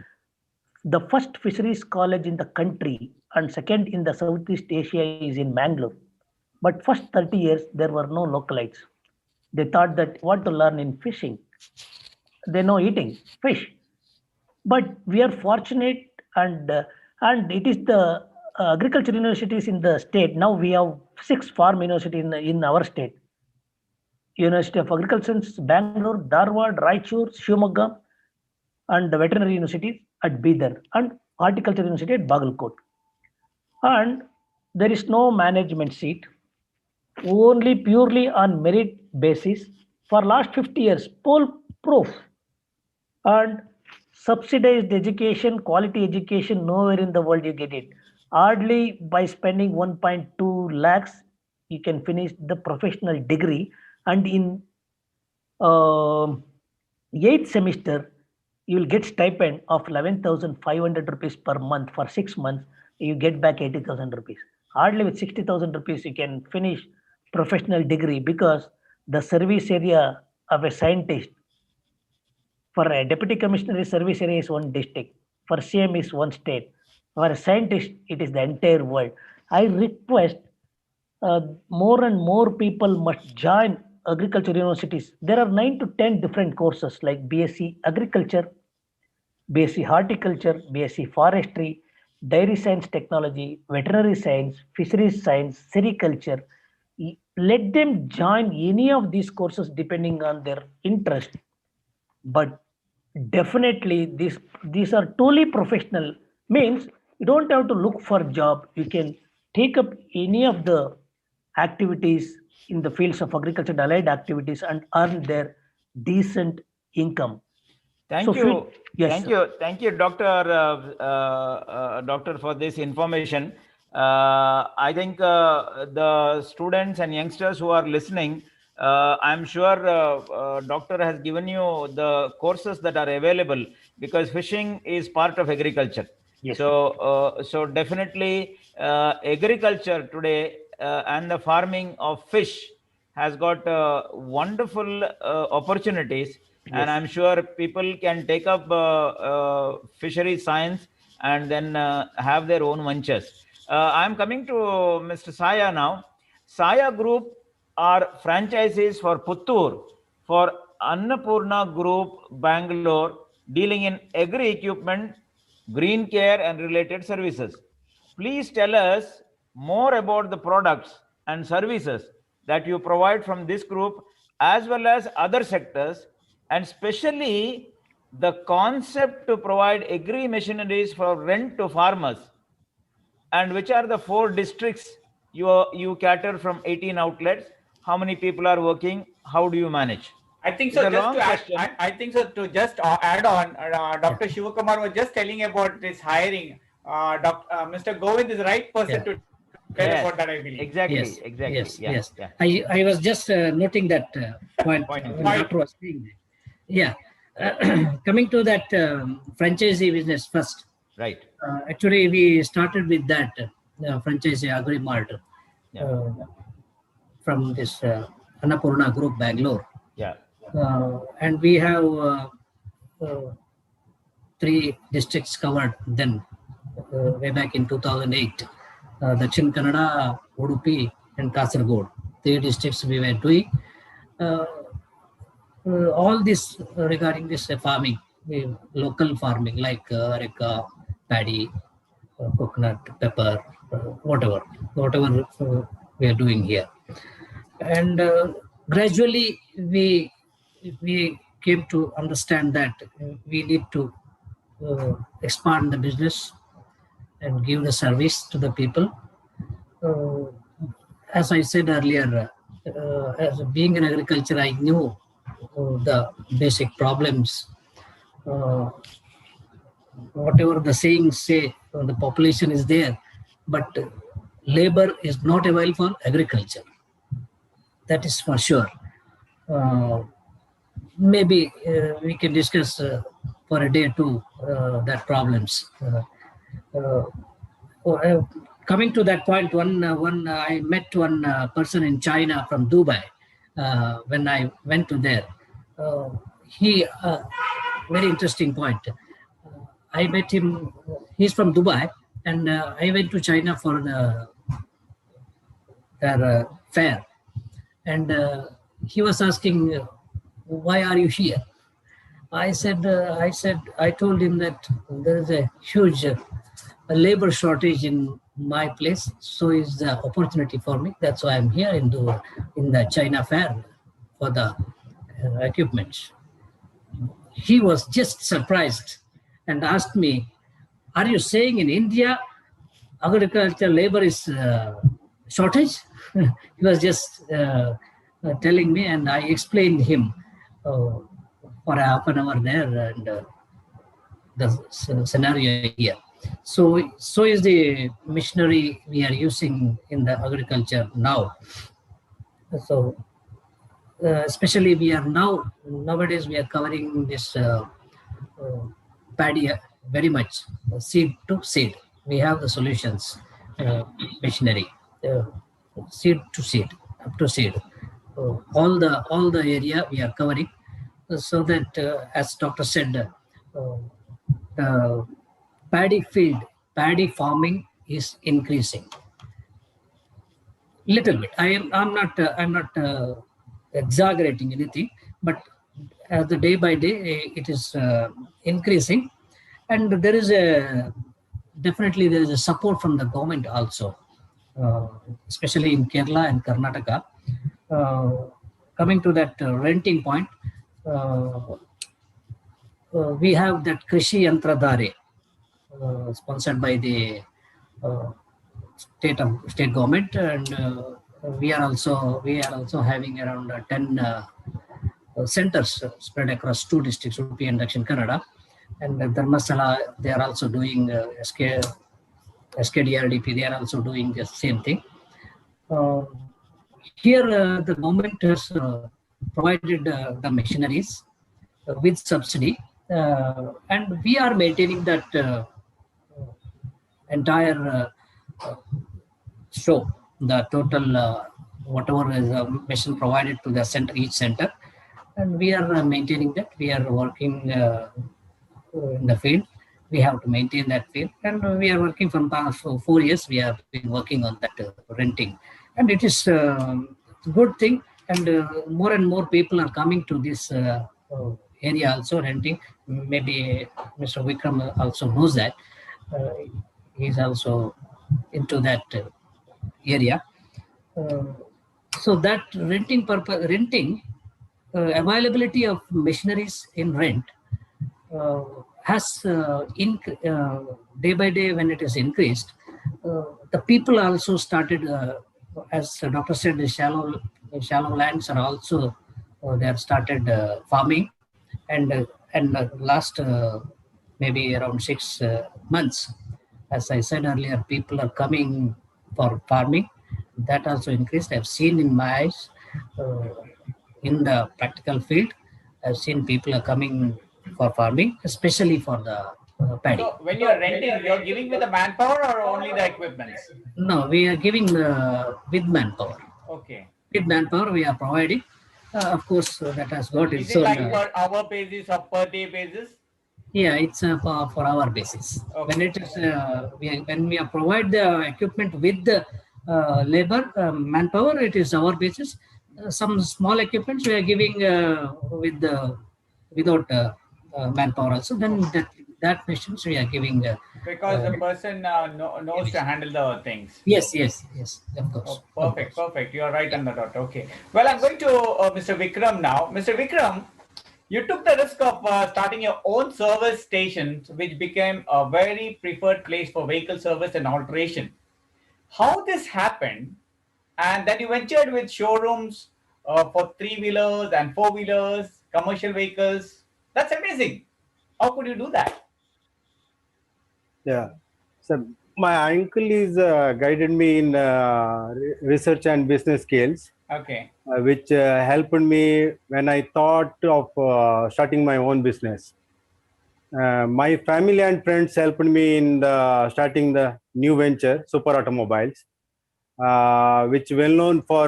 the first fisheries college in the country and second in the Southeast Asia is in Mangalore. But first 30 years, there were no localites. They thought that what to learn in fishing? They know eating fish. But we are fortunate, and it is the agriculture universities in the state. Now we have 6 farm universities in our state. University of Agriculture, Bangalore, Dharwad, Raichur, Shivamogga, and the veterinary university at Bidar, and horticulture university at Bagalkot. And there is no management seat, only purely on merit basis for last 50 years, poll proof. And subsidized education, quality education, nowhere in the world you get it. Hardly by spending 1.2 lakhs, you can finish the professional degree. And in 8th semester, you will get stipend of 11,500 rupees per month for 6 months. You get back 80,000 rupees. Hardly with 60,000 rupees, you can finish professional degree, because the service area of a scientist for a deputy commissioner service area is one district. For CM is one state. For a scientist, it is the entire world. I request more and more people must join agriculture universities. There are 9 to 10 different courses like BSc Agriculture, BSc Horticulture, BSc Forestry, Dairy Science Technology, Veterinary Science, Fisheries Science, Sericulture. Let them join any of these courses depending on their interest. But definitely these are truly professional, means you don't have to look for a job. You can take up any of the activities in the fields of agriculture and allied activities and earn their decent income. Thank So you. yes, Thank sir. you. Thank you, Doctor, for this information. I think the students and youngsters who are listening, I'm sure Doctor has given you the courses that are available, because fishing is part of agriculture. Yes. So definitely agriculture today and the farming of fish has got wonderful opportunities. And I'm sure people can take up fishery science and then have their own ventures. I'm coming to Mr. Saya now. Saya Group are franchises for Puttur, for Annapurna Group, Bangalore, dealing in agri equipment, green care, and related services. Please tell us more about the products and services that you provide from this group, as well as other sectors, and especially the concept to provide agri machineries for rent to farmers, and which are the 4 districts you cater from 18 outlets. How many people are working? How do you manage? I think It's so. a Just long to add, question. I think so. To just add on, Dr. Shivakumar was just telling about this hiring. Mr. Govind is the right person to tell Yes, about that, I believe. exactly. Yes, Exactly. yes, Yeah, yes. yeah. I was just noting that point Point. when Doctor was saying that. Yeah. Coming to that franchisee business first. Right. Actually, we started with that franchisee Agri-Mart Yeah. from this Annapurna Group, Bangalore. Yeah. And we have 3 districts covered then, way back in 2008. Dakshin Kannada, Udupi, and Kasaragod. 3 districts we were doing. All this regarding this farming, local farming like areca, paddy, coconut, pepper, whatever we are doing here. And gradually we came to understand that we need to expand the business and give the service to the people. As I said earlier, as being in agriculture, I knew the basic problems. Whatever the sayings say, the population is there, but labor is not available for agriculture. That is for sure. maybe we can discuss for a day or two that problems. Coming to that point, I met one person in China from Dubai when I went to there. He very interesting point. I met him. He's from Dubai, and I went to China for their fair, and he was asking, "Why are you here?" I told him that there is a huge labor shortage in my place, so is the opportunity for me. That's why I'm here in the China fair for the equipment. He was just surprised and asked me, "Are you saying in India agricultural labor is shortage?" He was just telling me, and I explained him for half an hour there, and the scenario here. So is the machinery we are using in the agriculture now. So especially nowadays we are covering this paddy very much, seed to seed. We have the solutions, machinery, seed to seed, up to seed. All the area we are covering, so that as doctor said, the paddy farming is increasing little bit. I'm not exaggerating anything, but as the day by day it is increasing, and there is definitely a support from the government also, especially in Kerala and Karnataka. Coming to that renting point, we have that Krishi Yantradhare sponsored by the state government, and we are also having around 10 centers spread across 2 districts, Udupi and Dakshin Kannada, and Dharmasthala. They are also doing SKDRDP. They are also doing the same thing. Here, the government has provided the machineries with subsidy, and we are maintaining that entire show, the total whatever is a machine provided to the center, each center, and we are maintaining that. We are working in the field. We have to maintain that field, and we are working from past 4 years. We have been working on that renting, and it is a good thing. And more and more people are coming to this area also renting. Maybe Mr. Vikram also knows that. He's also into that area. So that renting availability of machineries in rent has day by day when it is increased. The people also started, as the doctor said, the shallow lands are also they have started farming, and last maybe around 6 months, as I said earlier, people are coming for farming. That also increased. I've seen in my eyes in the practical field. I've seen people are coming for farming, especially for the paddy. So when you're renting, you're giving with the manpower or only the equipment? No, we are giving with manpower. Okay. With manpower, we are providing. Of course, that has got its own. Is it own, like per hour basis or per day basis? Yeah, it's for our basis. Okay. When it is when we provide the equipment with the labor manpower, it is our basis. Some small equipments we are giving without manpower also. Then that machines we are giving. Because the person knows to handle the things. Yes, of course. Oh, perfect. You are right on the dot. Okay. Well, I'm going to Mr. Vikram now. Mr. Vikram, you took the risk of starting your own service stations, which became a very preferred place for vehicle service and alteration. How this happened, and then you ventured with showrooms for 3-wheelers and 4-wheelers, commercial vehicles. That's amazing. How could you do that? Yeah. So my uncle is guided me in research and business skills. Okay. which helped me when I thought of starting my own business. My family and friends helped me in starting the new venture, Super Automobiles, which well known for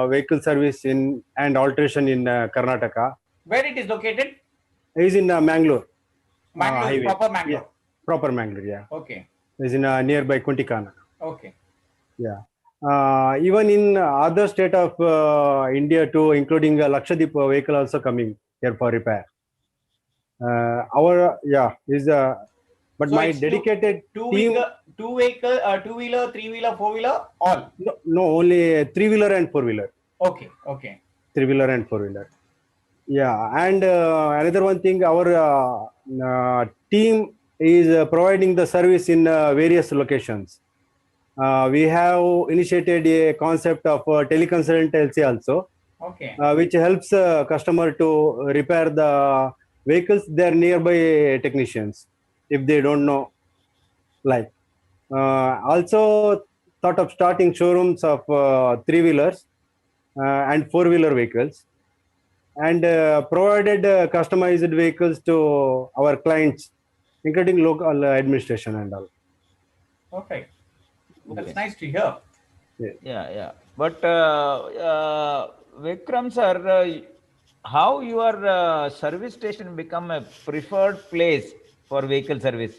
vehicle service in and alteration in Karnataka. Where it is located? Is in Mangalore Mangalore, highway. proper Yeah, Mangalore. proper Mangalore. Yeah, Okay. is in nearby Kuntikana. Okay. Yeah. Even in other state of India too, including Lakshadweep vehicle also coming here for repair. Our is but So my it's dedicated two team. wheeler, three-wheeler, four-wheeler, all. No, only three-wheeler and four-wheeler. Okay. Okay. Three-wheeler and four-wheeler. Yeah, and another one thing, our team is providing the service in various locations. We have initiated a concept of teleconsultancy also, Okay. which helps customer to repair the vehicles their nearby technicians if they don't know. Like also thought of starting showrooms of three-wheelers and four-wheeler vehicles, and provided customized vehicles to our clients, including local administration and all. Perfect. That's Okay. nice to hear. Yeah. But Vikram sir, how your service station become a preferred place for vehicle service?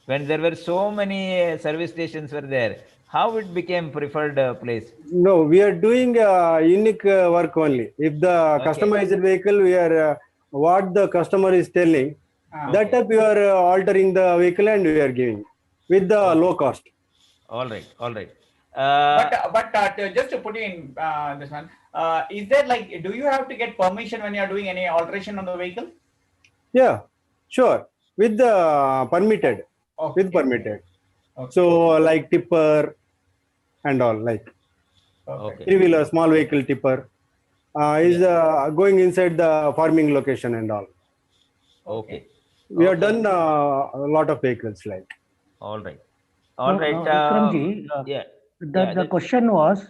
When there were so many service stations were there, how it became preferred place? No, we are doing unique work only. If the customized vehicle, we are what the customer is telling, that type we are altering the vehicle and we are giving with the low cost. All right. But just to put you in this one, is there like, do you have to get permission when you are doing any alteration on the vehicle? Yeah, sure. With the permitted, Okay. with permitted. Okay. So like tipper and all, like Perfect. three-wheeler, small vehicle tipper is going inside the farming location and all. Okay. We have done a lot of vehicles like. All right. Vikramji, Yeah. the question was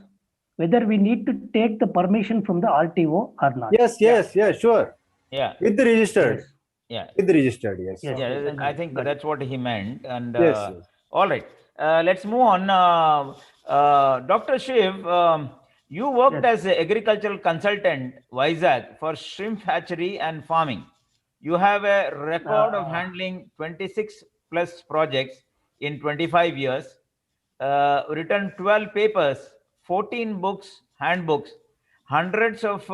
whether we need to take the permission from the RTO or not. Yes, sure. Yeah. With the registered. Yeah. With the registered, yes. Yes. Yeah, I think that's what he meant. And Yes. all right, let's move on. Dr. Shiv, you worked as an agricultural consultant, Vizag, for shrimp hatchery and farming. You have a record of handling 26 plus projects in 25 years, written 12 papers, 14 books, handbooks, hundreds of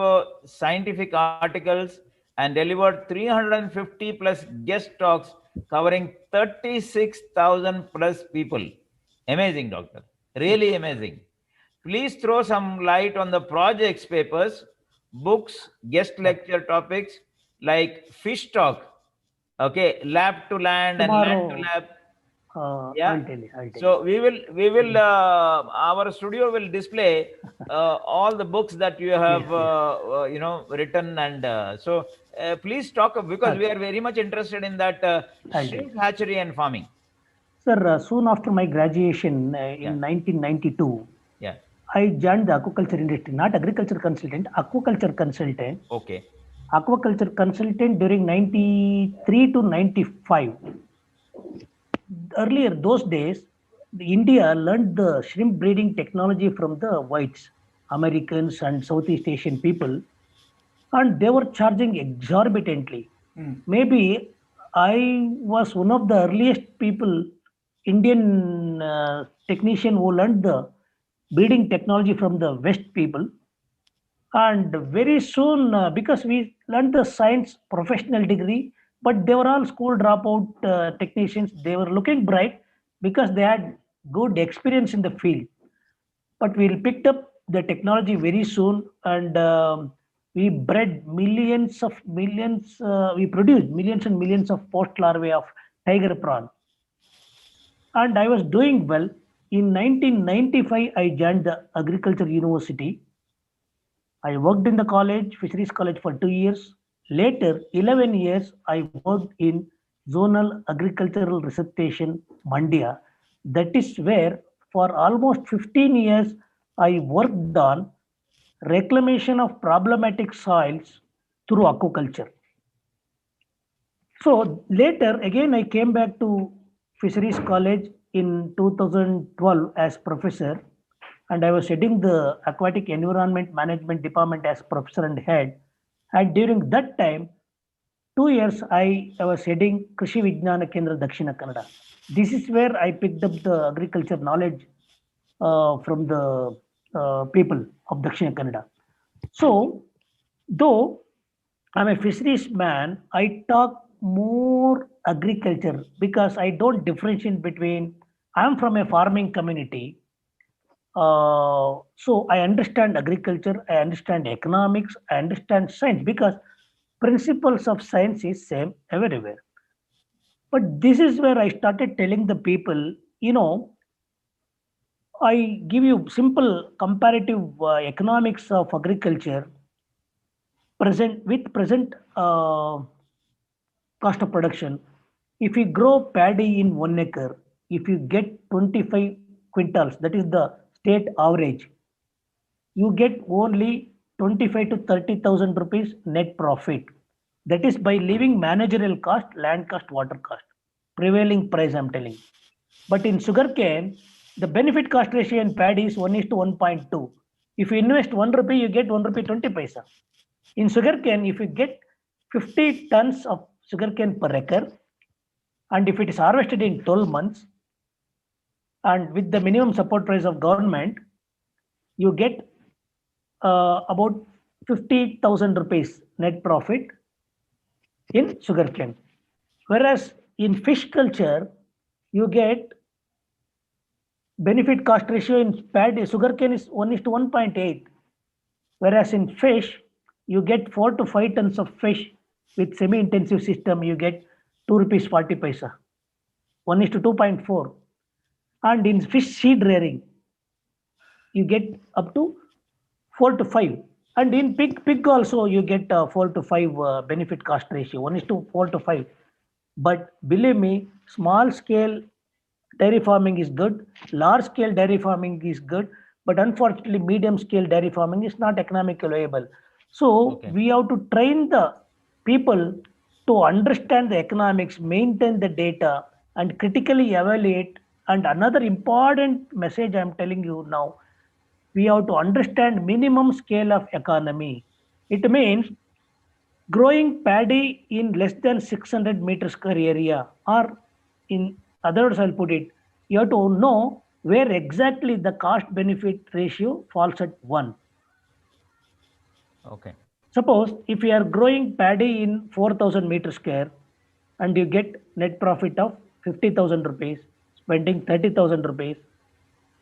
scientific articles, and delivered 350 plus guest talks covering 36,000 plus people. Amazing, doctor. Really amazing. Please throw some light on the projects papers, books, guest lecture topics like fish talk, okay, lab to land and land to lab. I'll tell you. So we will our studio will display all the books that you have written, and so please talk because we are very much interested in that shrimp hatchery and farming. Sir, soon after my graduation in 1992, I joined the aquaculture industry, not agriculture consultant, aquaculture consultant. Okay. Aquaculture consultant during 93 to 95. Earlier, those days, India learned the shrimp breeding technology from the whites, Americans and Southeast Asian people, and they were charging exorbitantly. Maybe I was one of the earliest people, Indian technician who learned the breeding technology from the West people. And very soon, because we learned the science professional degree, but they were all school dropout technicians. They were looking bright because they had good experience in the field. But we picked up the technology very soon, and we bred we produced millions and millions of post larvae of tiger prawn. And I was doing well. In 1995, I joined the Agriculture University. I worked in the college, fisheries college, for 2 years. Later, 11 years, I worked in Zonal Agricultural Research Station, Mandya. That is where, for almost 15 years, I worked on reclamation of problematic soils through aquaculture. So later, again, I came back to Fisheries College in 2012 as professor, and I was heading the Aquatic Environment Management Department as professor and head. And during that time, 2 years, I was heading Krishi Vijnana Kendra Dakshina Kannada. This is where I picked up the agriculture knowledge from the people of Dakshina Kannada. So, though I'm a fisheries man, I talk more agriculture because I don't differentiate between, I'm from a farming community. So I understand agriculture, I understand economics, I understand science because principles of science is same everywhere. But this is where I started telling the people, I give you simple comparative economics of agriculture present cost of production. If you grow paddy in 1 acre, if you get 25 quintals, that is the state average, you get only 25 to 30,000 rupees net profit. That is by leaving managerial cost, land cost, water cost, prevailing price I'm telling. But in sugarcane, the benefit cost ratio in paddy is 1:1.2. If you invest 1 rupee, you get 1 rupee 20 paisa. In sugarcane, if you get 50 tons of sugarcane per acre, and if it is harvested in 12 months, and with the minimum support price of government, you get about 50,000 rupees net profit in sugarcane. Whereas in fish culture, you get benefit cost ratio in paddy, sugarcane is 1:1.8. Whereas in fish, you get 4 to 5 tons of fish with semi-intensive system, you get 2 rupees 40 paisa, 1:2.4. And in fish seed rearing, you get up to 4 to 5. And in pig also, you get 4 to 5 benefit cost ratio, 1:4 to 5. But believe me, small scale dairy farming is good, large scale dairy farming is good, but unfortunately, medium scale dairy farming is not economically viable. So we have to train the people to understand the economics, maintain the data, and critically evaluate. And another important message I'm telling you now, we have to understand minimum scale of economy. It means growing paddy in less than 600 meter square area, or in other words, I'll put it, you have to know where exactly the cost benefit ratio falls at 1. Okay. Suppose if you are growing paddy in 4,000 meter square and you get net profit of 50,000 rupees, spending 30,000 rupees.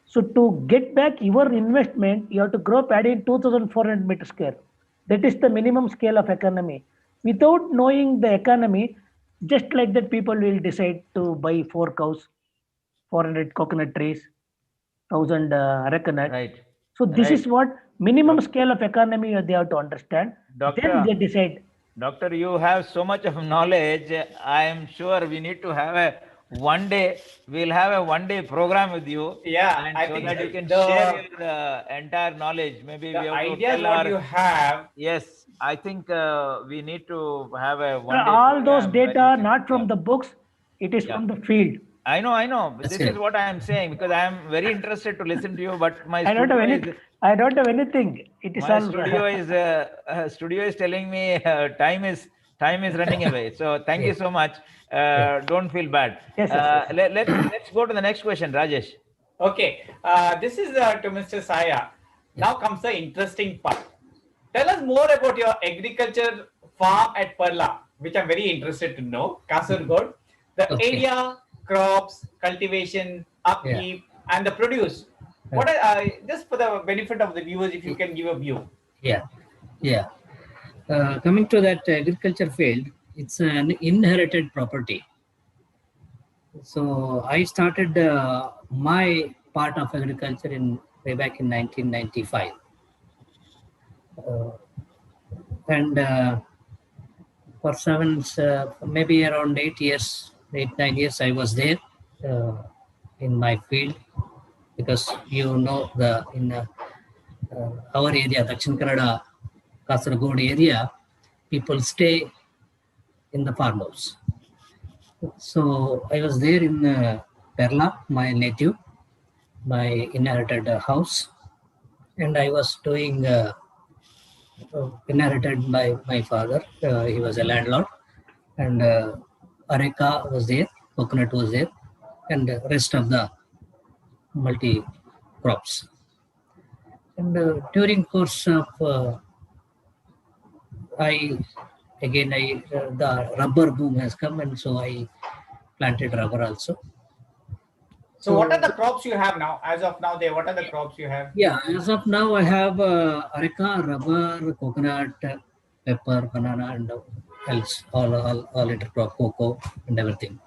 So to get back your investment, you have to grow paddy in 2,400 meter square. That is the minimum scale of economy. Without knowing the economy, just like that, people will decide to buy 4 cows, 400 coconut trees, 1,000 arecanut. Right. So this is what minimum scale of economy they have to understand. Then they decide. Doctor, you have so much of knowledge. I am sure we need to have we'll have a 1-day program with you. Yeah, and I so think that you can share your entire knowledge. Maybe the we have ideas to what tell you have. Yes, I think we need to have a 1-day all those program data not from the books, it is from the field. I know. That's This it. is what I am saying because I am very interested to listen to you. But my I don't have anything. It is all. studio is telling me time is running away. So thank you so much. Don't feel bad. Yes. Let's go to the next question, Rajesh. Okay, this is to Mr. Saya. Now comes the interesting part. Tell us more about your agriculture farm at Perla, which I'm very interested to know. Kasargod, the area, crops, cultivation, upkeep, and the produce. What are, just for the benefit of the viewers, if you can give a view. Yeah. Coming to that agriculture field, it's an inherited property. So I started my part of agriculture way back in 1995. And for maybe around 8, 9 years, I was there in my field, because in our area, Dakshin Kannada, Kasaragod area, people stay in the farmhouse. So I was there in Perla, my native, my inherited house, and I was doing inherited by my father. He was a landlord, and areca was there, coconut was there, and the rest of the multi crops. And during course of the rubber boom has come, and so I planted rubber also. So what are the crops you have now? As of now, what are the crops you have? Yeah, as of now, I have areca, rubber, coconut, pepper, banana, and else all intercrop, cocoa, and everything.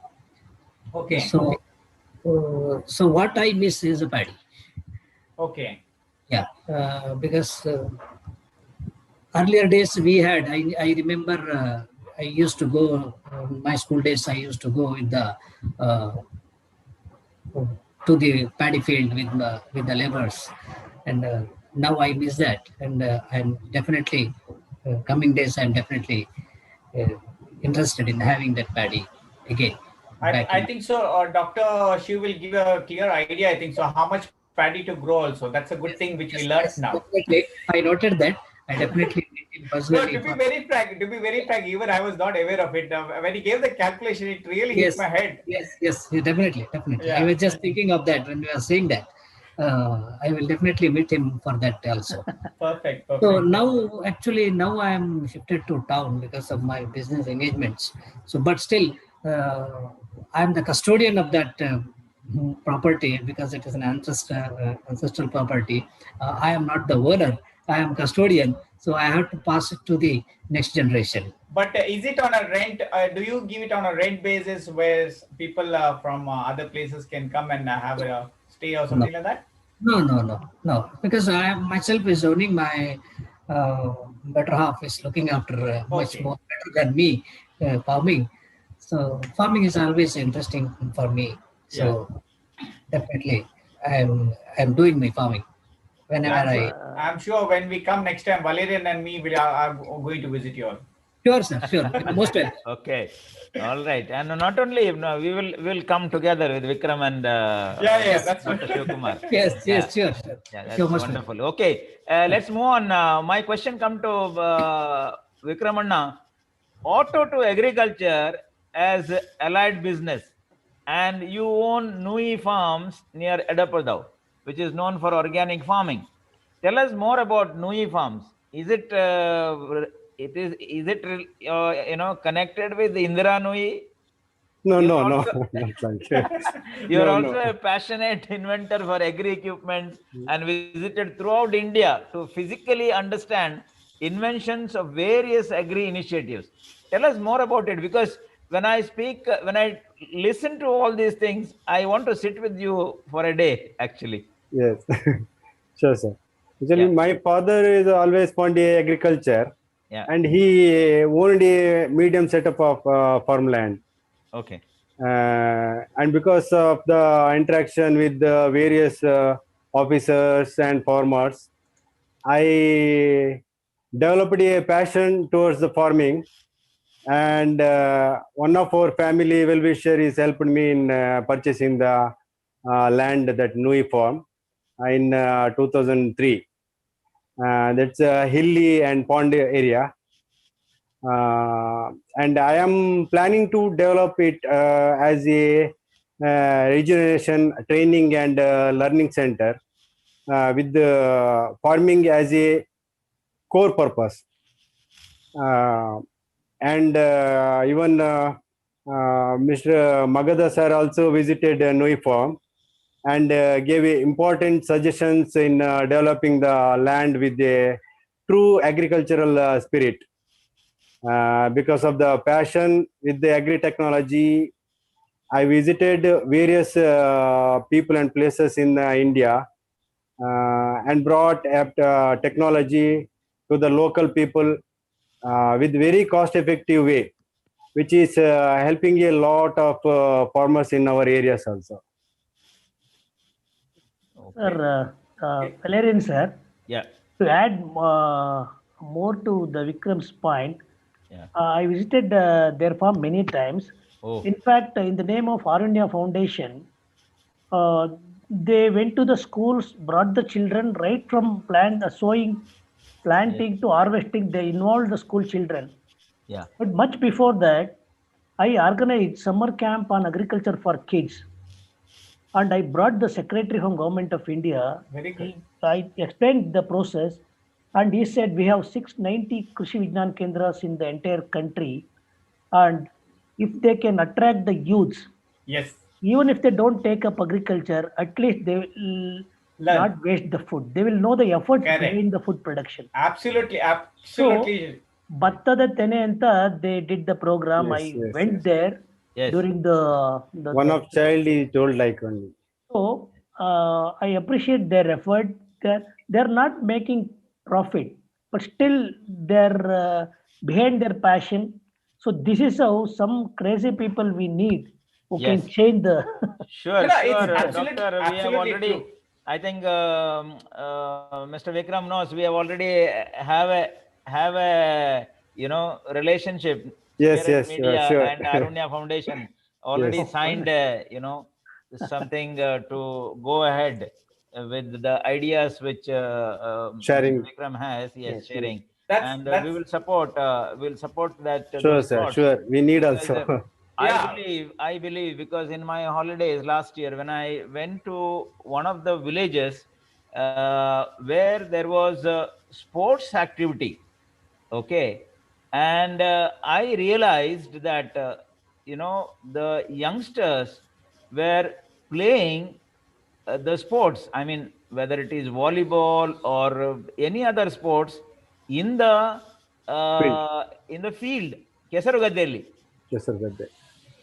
Okay. So what I miss is a paddy. Okay. Yeah, because earlier days we had. I remember I used to go my school days. I used to go with the to the paddy field with the laborers, and now I miss that. And I'm definitely coming days. I'm definitely interested in having that paddy again. I think so. Dr. Shiv will give a clear idea. I think so. How much paddy to grow also. That's a good thing which we learned now. Definitely. I noted that. I definitely personally. No, to be very frank, even I was not aware of it. When he gave the calculation, it really hit my head. Yes, definitely. Yeah. I was just thinking of that when you were saying that. I will definitely meet him for that also. Perfect. So now I am shifted to town because of my business engagements. So, but still, I am the custodian of that property because it is an ancestral property. I am not the owner. I am custodian. So I have to pass it to the next generation. But is it on a rent? Do you give it on a rent basis where people from other places can come and have a stay or something like that? No. Because I myself is owning my better half is looking after much more better than me farming. So farming is always interesting for me. So definitely I'm doing my farming whenever I'm sure when we come next time, Valerian and me are going to visit you all. Sure, sir. Sure. Most welcome. Okay. All right. And not only we will come together with Vikram and that's Dr. Shivkumar. Yes, sure. Yeah, that's wonderful. Okay. Let's move on. My question come to Vikram Anna. Auto to agriculture as allied business, and you own Nui Farms near Edapadao, which is known for organic farming. Tell us more about Nui Farms. Is it connected with Indira Nui? No. You're also a passionate inventor for agri equipment and visited throughout India to physically understand inventions of various agri initiatives. Tell us more about it, because when I listen to all these things, I want to sit with you for a day, actually. Yes, sure, sir. Actually, my father is always fond of agriculture, and he owned a medium setup of farmland. Okay. And because of the interaction with the various officers and farmers, I developed a passion towards the farming. And one of our family well-wisher is helped me in purchasing the land, that Nui farm, in 2003. That's a hilly and pond area. And I am planning to develop it as a regeneration training and learning center with the farming as a core purpose. And even Mr. Magadha sir also visited Nui farm and gave important suggestions in developing the land with a true agricultural spirit. Because of the passion with the agri-technology, I visited various people and places in India and brought technology to the local people with very cost-effective way, which is helping a lot of farmers in our areas also. Sir, Valerian sir, Yeah. To add more to the Vikram's point, Yeah. I visited their farm many times. Oh. In fact, in the name of Arunya Foundation, uh, they went to the schools, brought the children right from sowing, Yes. planting to harvesting. They involved the school children. Yeah. But much before that, I organized summer camp on agriculture for kids, and I brought the secretary from Government of India. Very good. I explained the process, and he said we have 690 Krishi Vignan Kendras in the entire country, and if they can attract the youths, Yes. even if they don't take up agriculture, at least they will Learn. not waste the food. They will know the efforts Correct. behind the food production. Absolutely. So, Absolutely. Bhattada Tene Anta, they did the program. Yes, I yes, went yes. there Yes. during the One of child he told like only. So I appreciate their effort. They're not making profit, but still they're behind their passion. So this is how some crazy people we need who Yes. can change the. Sure, No, no, it's sure, absolute- Doctor. We have absolutely already. true. I think Mr. Vikram knows we have already have a relationship. Yes, Spirit yes, Media sure. and Arunya Foundation already Yes. signed something to go ahead with the ideas which Sharing. Vikram has. Yes, Yes, sharing. That's- And that's- we will support. We'll support that. Sure, those sir. thoughts. Sure. We need Because, also. Yeah. I believe because in my holidays last year, when I went to one of the villages where there was a sports activity, okay, and I realized that the youngsters were playing the sports. I mean, whether it is volleyball or any other sports in the field, Kesarugadelli. Yes, sir. That day.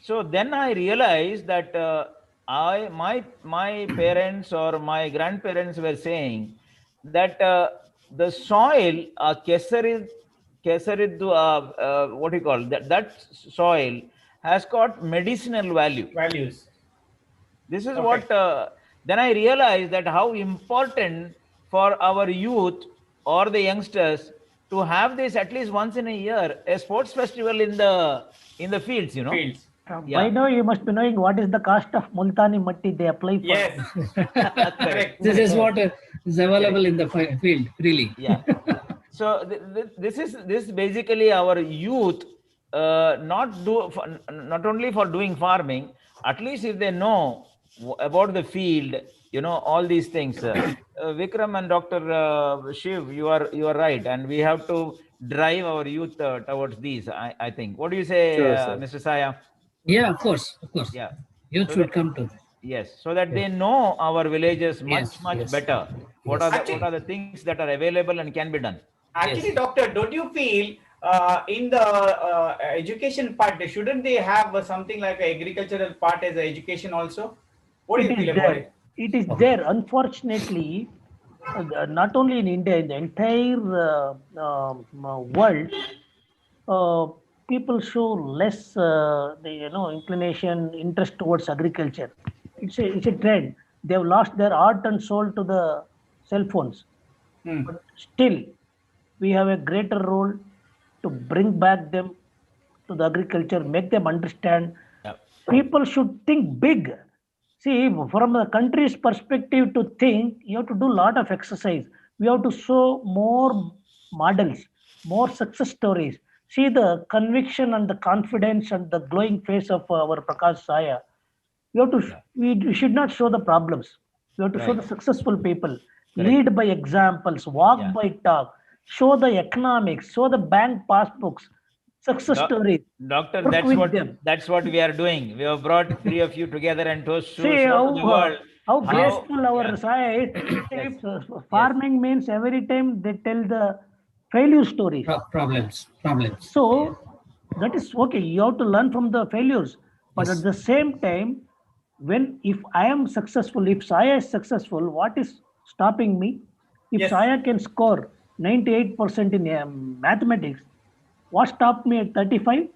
So then I realized that my parents or my grandparents were saying that the soil kesarid what do you call that soil has got medicinal value. Values. This is Okay. what then I realized that how important for our youth or the youngsters to have this at least once in a year, a sports festival in the fields, Fields. Yeah. By now, you must be knowing what is the cost of Multani Matti they apply for. Yes. Correct. This is what is available in the field, really. Yeah. So this is basically our youth not only for doing farming, at least if they know about the field, all these things. Vikram and Dr. Shiv, you are right, and we have to drive our youth towards these. I think. What do you say, Sure, sir. Mr. Saya? Yeah, of course, of course. Yeah. Youth So should that- come to. Yes, so that they know our villages much Yes. better. What Actually- are the things that are available and can be done? Actually, Yes. doctor, don't you feel in the education part, shouldn't they have something like an agricultural part as an education also? What do you It feel is about there. it? It is there. Unfortunately, not only in India, in the entire world, people show less, inclination, interest towards agriculture. It's a trend. They have lost their heart and soul to the cell phones. Hmm. But still, we have a greater role to bring back them to the agriculture, make them understand. Yeah. People should think big. See, from the country's perspective to think, you have to do a lot of exercise. We have to show more models, more success stories. See the conviction and the confidence and the glowing face of our Prakash Saya. We have to. We should not show the problems. We have to show Right. the successful people. Correct. Lead by examples. Walk Yeah. by talk. Show the economics. Show the bank passbooks. Success Doc- stories. Doctor, Work with them. that's what we are doing. We have brought three of you together and to show See to the world how graceful our yeah. Saya is. Farming means every time they tell the failure stories. Problems. So that is okay. You have to learn from the failures. But Yes. at the same time, if I am successful, if Saya is successful, what is stopping me? If Yes. Saya can score 98% in mathematics, what stopped me at 35?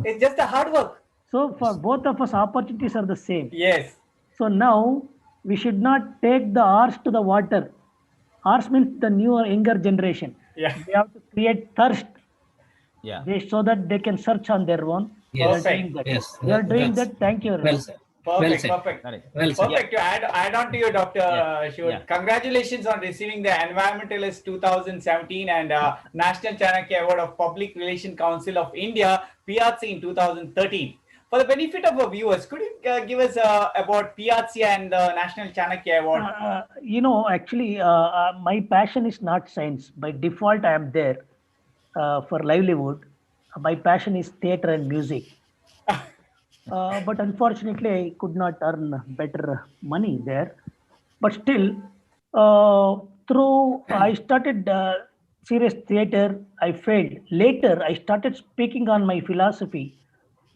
It's just a hard work. So for both of us, opportunities are the same. Yes. So now we should not take the horse to the water. Arts means the newer, younger generation. Yeah. They have to create thirst. Yeah. So that they can search on their own. Yes. They are doing that. Yes. They are doing That's- that. Thank you. Well said. Well Perfect, said. perfect. Correct. Well said. Perfect. To add on to you, Dr. Shud, Yeah. congratulations on receiving the Environmentalist 2017 and National Chanakya Award of Public Relation Council of India, PRC, in 2013. For the benefit of our viewers, could you give us about PRC and the National Chanakya Award? Actually, my passion is not science. By default, I am there for livelihood. My passion is theater and music. But unfortunately, I could not earn better money there. But still, through I started serious theater, I failed. Later, I started speaking on my philosophy.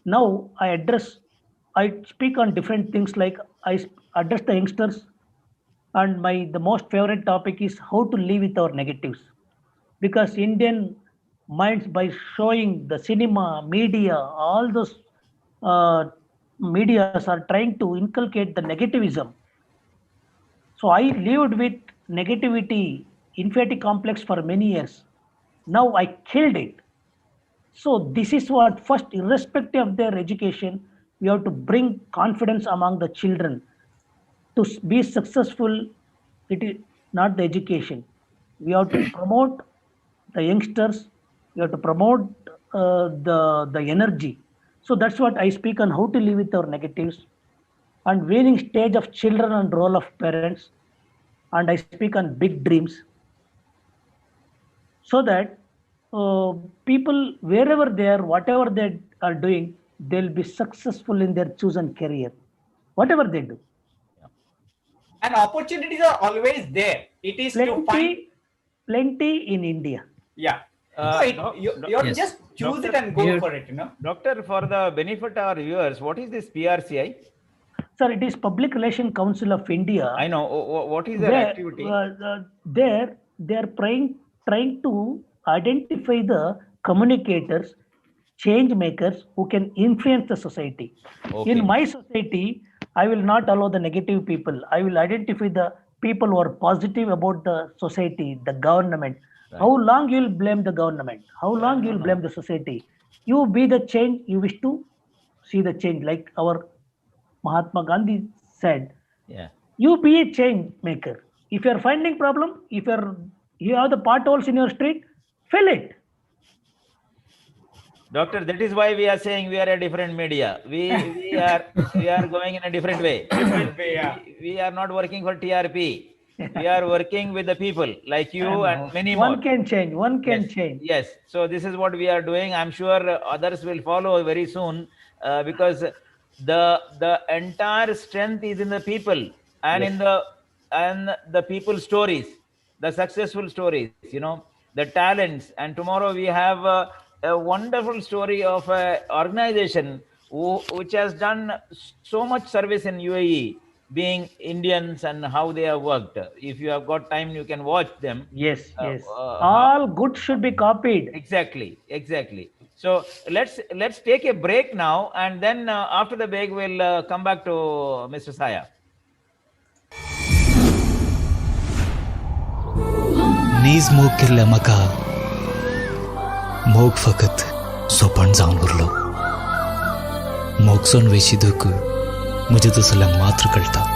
Now I speak on different things like address the youngsters, and the most favorite topic is how to live with our negatives, because Indian minds, by showing the cinema, media, all those uh, medias are trying to inculcate the negativism. So I lived with negativity, inferiority complex for many years. Now I killed it. So this is what first, irrespective of their education, we have to bring confidence among the children to be successful. It is not the education. We have to promote the youngsters. We have to promote the energy. So that's what I speak on, how to live with our negatives and waning stage of children and role of parents. And I speak on big dreams, so that people, wherever they are, whatever they are doing, they'll be successful in their chosen career, whatever they do. And opportunities are always there. It is to find. Plenty in India. Yeah. You Yes. just choose it and go Here- for it. Doctor, for the benefit of our viewers, what is this PRCI? Sir, it is Public Relation Council of India. I know. What is their Where, activity? they are trying to identify the communicators, change makers who can influence the society. Okay. In my society, I will not allow the negative people. I will identify the people who are positive about the society, the government. Right. How long you will blame the government? How long you will blame the society? You be the change. You wish to see the change, like our Mahatma Gandhi said. Yeah. You be a change maker. If you are finding problem, if you have the potholes in your street, fill it. Doctor, that is why we are saying we are a different media. We are going in a different way. Different way, yeah. We are not working for TRP. We are working with the people like you and many more. One can change. One can Yes, change. yes. So this is what we are doing. I'm sure others will follow very soon because the entire strength is in the people and in the people's stories, the successful stories. The talents. And tomorrow we have a wonderful story of an organization which has done so much service in UAE, being Indians, and how they have worked. If you have got time, you can watch them. Yes, yes. All good should be copied. Exactly. So let's take a break now, and then after the break we'll come back to Mr. Saya. नीज मोग किरल्या मका मोग फकत सोपण जाऊन उरलो मोगसोन वेशिदूक मुझे दुसला मात्र कळता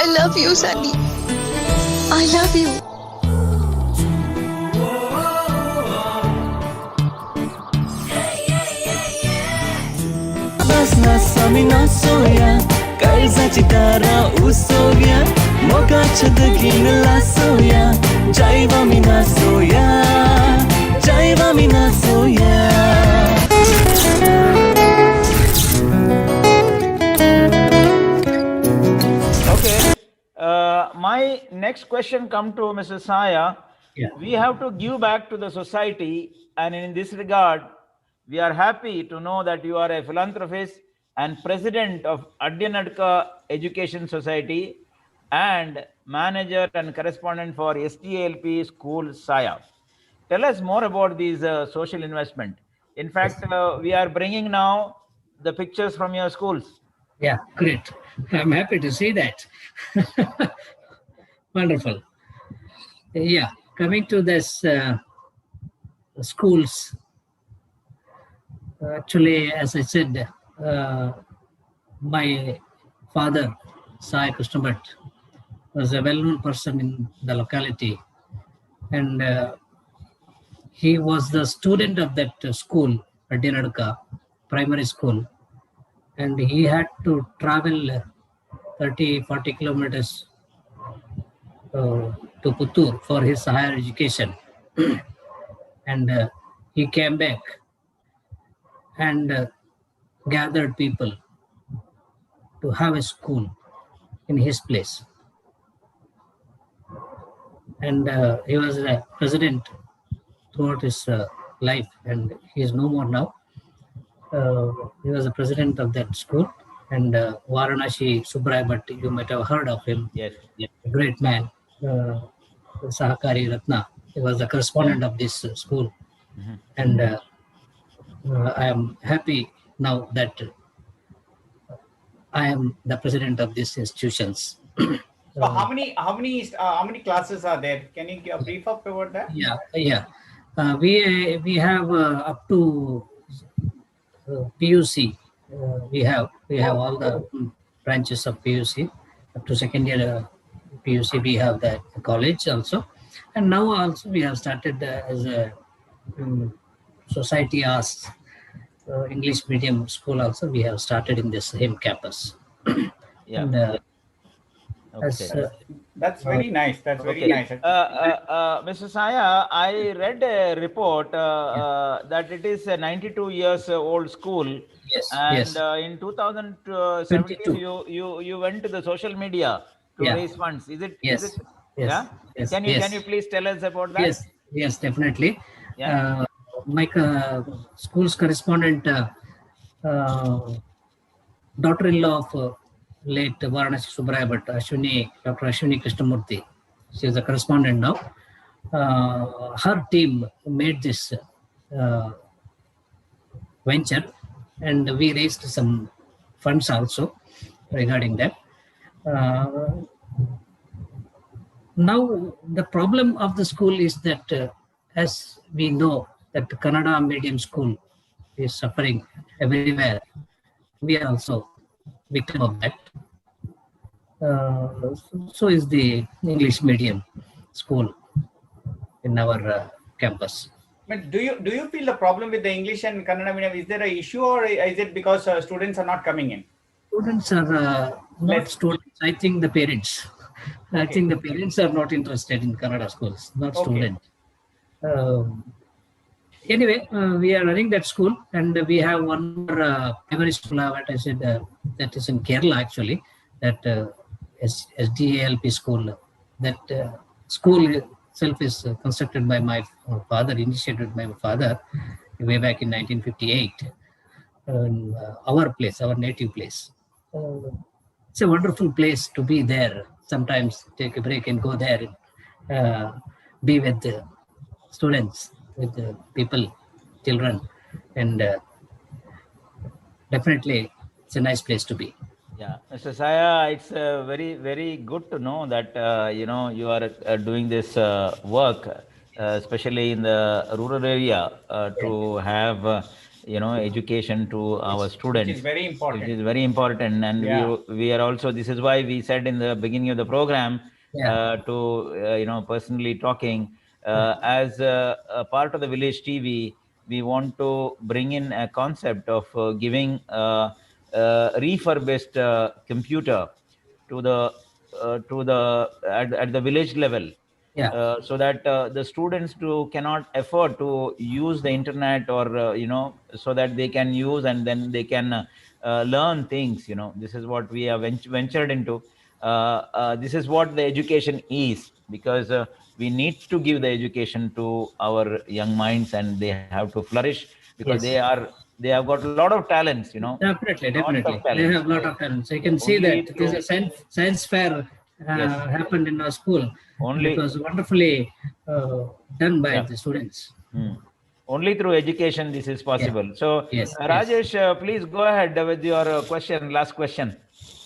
I love you, Sunny. I love you. बसना समिना सोया काळजाची तारा उसोव्या मोगाच्या दगीन लासोया जायवा मिना सोया जायवा मिना सोया Okay. My next question come to Mr. Saya. Yeah. We have to give back to the society, and in this regard, we are happy to know that you are a philanthropist and president of Adyanadka Education Society and manager and correspondent for STLP School Saya. Tell us more about these social investment. In fact, we are bringing now the pictures from your schools. Yeah, great. I'm happy to see that. Wonderful. Yeah, coming to this schools, actually, as I said, my father, Sai Krishnabhat, was a well-known person in the locality, and he was the student of that school, Adyanadka Primary School, and he had to travel 30-40 kilometers to Puttur for his higher education. And he came back and gathered people to have a school in his place. And he was a president throughout his life, and he is no more now. He was the president of that school, and Varanasi Subrai Bhatt, you might have heard of him. Yes. A great man, Sahakari Ratna. He was the correspondent of this school. And I am happy now that I am the president of these institutions. So how many classes are there? Can you give a brief up about that? Yeah. We have up to PUC. We have all the branches of PUC up to second year PUC. We have that college also, and now also we have started as a society asks English medium school. Also, we have started in this same campus. Yeah. And, Okay. That's very nice. That's very nice. Mr. Saya, I read a report that it is a 92 years old school. Yes. And Yes. in 2017, 22. you went to the social media to Yeah. raise funds. Is it? Yes. Is it? Yes. Yeah. Yes. Can you please tell us about that? Yes. Yes. Definitely. Yeah. My school's correspondent, daughter-in-law of late Varanasi Subrai Bhatt, Dr. Ashwini Krishnamurthy. She is a correspondent now. Her team made this venture, and we raised some funds also regarding that. Now, the problem of the school is that, as we know, that the Kannada medium school is suffering everywhere. We are also victim of that. So is the English medium school in our campus. But do you feel the problem with the English and Kannada medium? Is there an issue, or is it because students are not coming in? Students are not students. I think the parents. I think the parents are not interested in Kannada schools, not students. Anyway, we are running that school, and we have one more primary school, what I said, that is in Kerala actually, that SDALP school. That school itself is constructed by my father, initiated by my father way back in 1958. Our place, our native place. It's a wonderful place to be there. Sometimes take a break and go there, be with the students, with the people, children, and definitely it's a nice place to be. Yeah, Mr. Saya, it's very, very good to know that you are doing this work, especially in the rural area, to have education to our students. Which is very important. It is very important, and we are also. This is why we said in the beginning of the program to personally talking as a part of the Village TV. We want to bring in a concept of giving refurbished computer to the at the village level, so that the students cannot afford to use the internet, or so that they can use and then they can learn things. This is what we have ventured into. This is what the education is, because we need to give the education to our young minds, and they have to flourish, because they have got a lot of talents, Definitely. They have a lot of talents. So you can see that there's a science fair happened in our school. It was wonderfully done by the students. Only through education this is possible. So, Yes, Rajesh, please go ahead with your question, last question.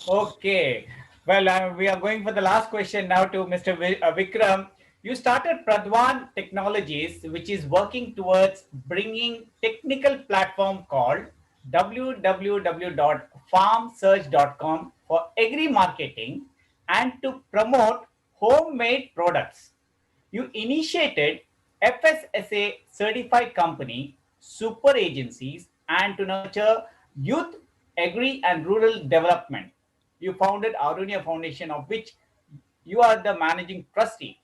Okay. Well, we are going for the last question now to Mr. Vikram. You started Pradwan Technologies, which is working towards bringing technical platform called www.farmsearch.com for agri marketing and to promote homemade products. You initiated FSSA certified company, super agencies, and to nurture youth, agri, and rural development. You founded Arunya Foundation, of which you are the managing trustee.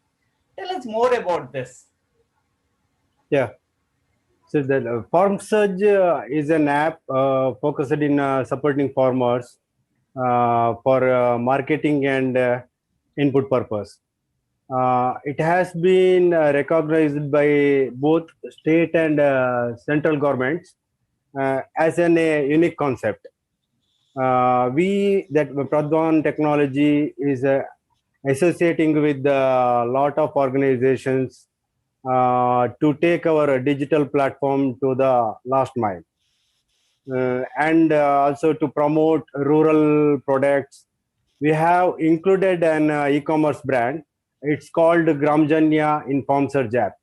Tell us more about this. Yeah. So the Farm Surge is an app focused in supporting farmers for marketing and input purpose. It has been recognized by both state and central governments as an unique concept. That Pradwan technology is associating with a lot of organizations to take our digital platform to the last mile. And also to promote rural products. We have included an e-commerce brand. It's called Gramjanya in Farm Surge app.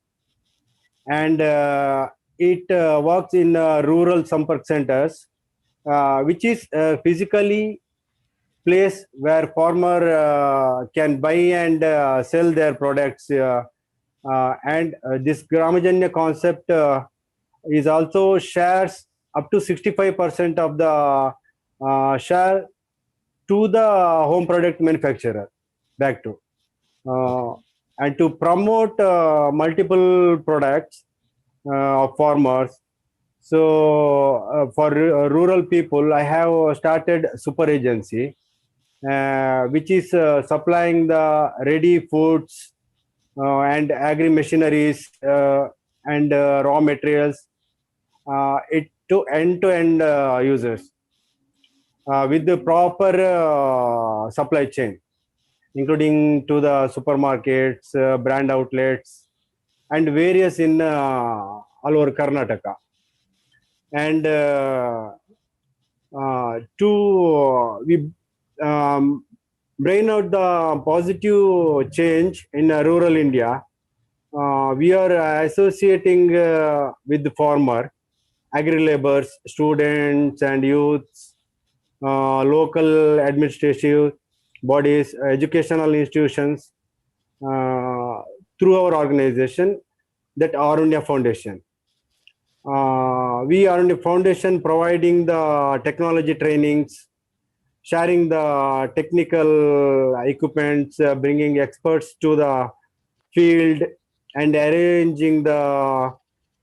And it works in rural Sampark centers, which is physically place where farmer can buy and sell their products. And this Gramjanya concept is also shares up to 65% of the share to the home product manufacturer back to. And to promote multiple products of farmers. So for rural people, I have started super agency, which is supplying the ready foods and agri machineries and raw materials it to end-to-end users with the proper supply chain, including to the supermarkets, brand outlets, and various in all over Karnataka. And we bring out the positive change in rural India. We are associating with the farmer, agri laborers, students and youths, local administrative bodies, educational institutions through our organization, that Arunya Foundation. We Arunya Foundation providing the technology trainings, sharing the technical equipments, bringing experts to the field, and arranging the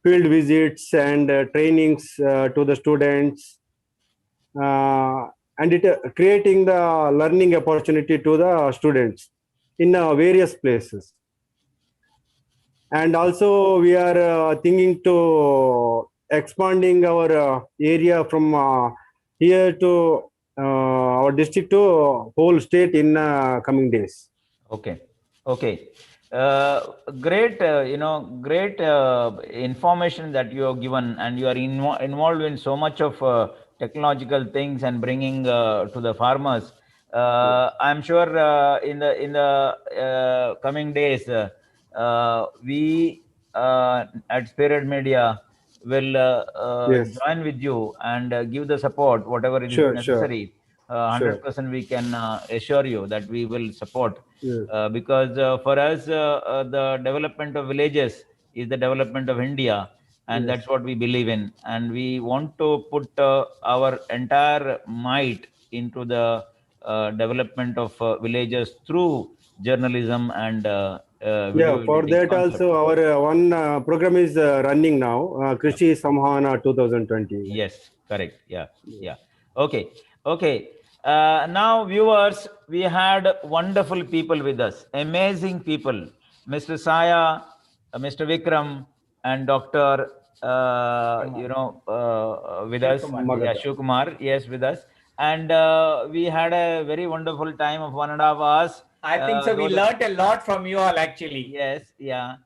field visits and trainings to the students, and creating the learning opportunity to the students in various places. And also we are thinking to expanding our area from here to our district to whole state in coming days. Okay. Great, great information that you have given, and you are involved in so much of technological things and bringing to the farmers. I'm sure in the coming days, we at Spirit Media will Yes. join with you and give the support, whatever is Sure. necessary. 100% we can assure you that we will support, Yes. because for us the development of villages is the development of India, and Yes. that's what we believe in, and we want to put our entire might into the development of villages through journalism and video For editing that concept. also our one program is running now, Krishi Samhana 2020. Yes, correct. Yeah. Okay. Now, viewers, we had wonderful people with us, amazing people, Mr. Saya, Mr. Vikram, and Dr. With us, Shivakumar, yes, with us. And we had a very wonderful time of 1.5 hours. I think so. We learned a lot from you all, actually. Yes, yeah.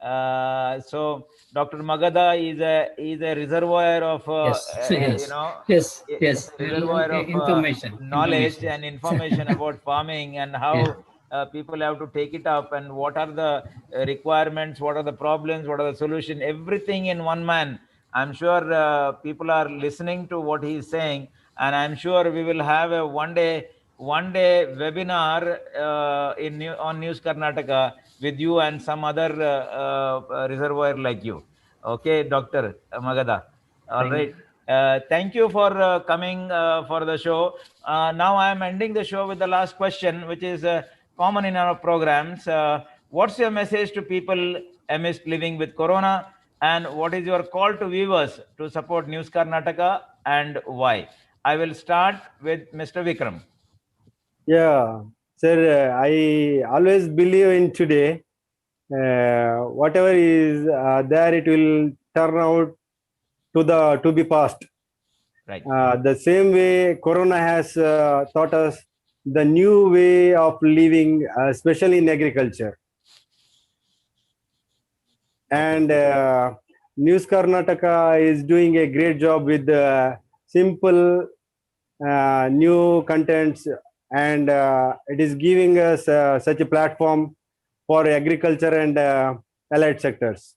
So Dr. Magada is a reservoir of Yes, yes, you know, yes, yes. reservoir of Information, knowledge information. and information about farming and Yeah. how people have to take it up and what are the requirements, what are the problems, what are the solution, everything in one man. I'm sure people are listening to what he is saying, and I'm sure we will have a one day webinar on News Karnataka with you and some other reservoir like you. Okay, Dr. Magada. All right. Thank you for coming for the show. Now I am ending the show with the last question, which is common in our programs. What's your message to people amidst living with Corona? And what is your call to viewers to support News Karnataka and why? I will start with Mr. Vikram. Yeah, sir, I always believe in today. Whatever is there, it will turn out to be past. Right. The same way Corona has taught us the new way of living, especially in agriculture. And News Karnataka is doing a great job with simple new contents, and it is giving us such a platform for agriculture and allied sectors.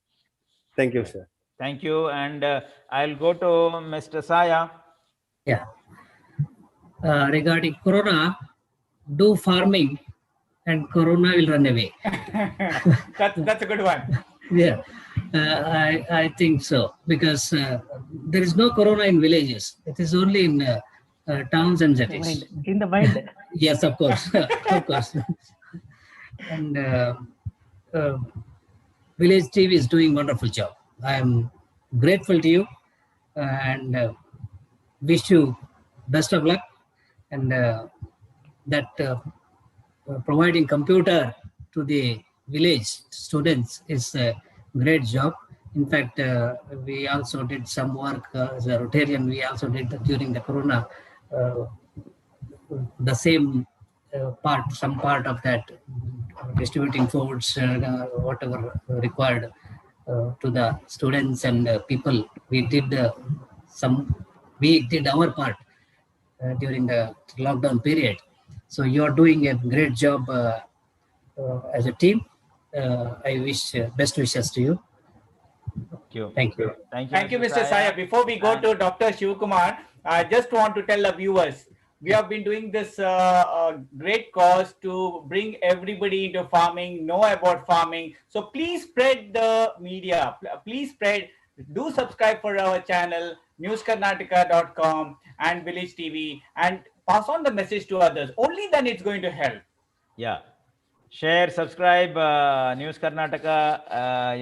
Thank you, sir. Thank you. And I'll go to Mr. Saya. Yeah. Regarding Corona, do farming and Corona will run away. That's a good one. Yeah, I think so, because there is no Corona in villages. It is only in towns and cities. In the mind. Yes, of course, of course. And Village TV is doing wonderful job. I am grateful to you and wish you best of luck. And providing computer to the village students is a great job. In fact, we also did some work as a Rotarian. We also did during the Corona the same part, some part of that, distributing foods, whatever required to the students and people. We did our part during the lockdown period. So you are doing a great job as a team. I wish best wishes to you. Thank you. Thank you. Thank you, Mr. Saya. Before we go to Dr. Shivkumar, I just want to tell the viewers, we have been doing this great cause to bring everybody into farming, know about farming. So please spread the media. Please spread. Do subscribe for our channel, newskarnataka.com and Village TV, and pass on the message to others. Only then it's going to help. Yeah. Share, subscribe, News Karnataka,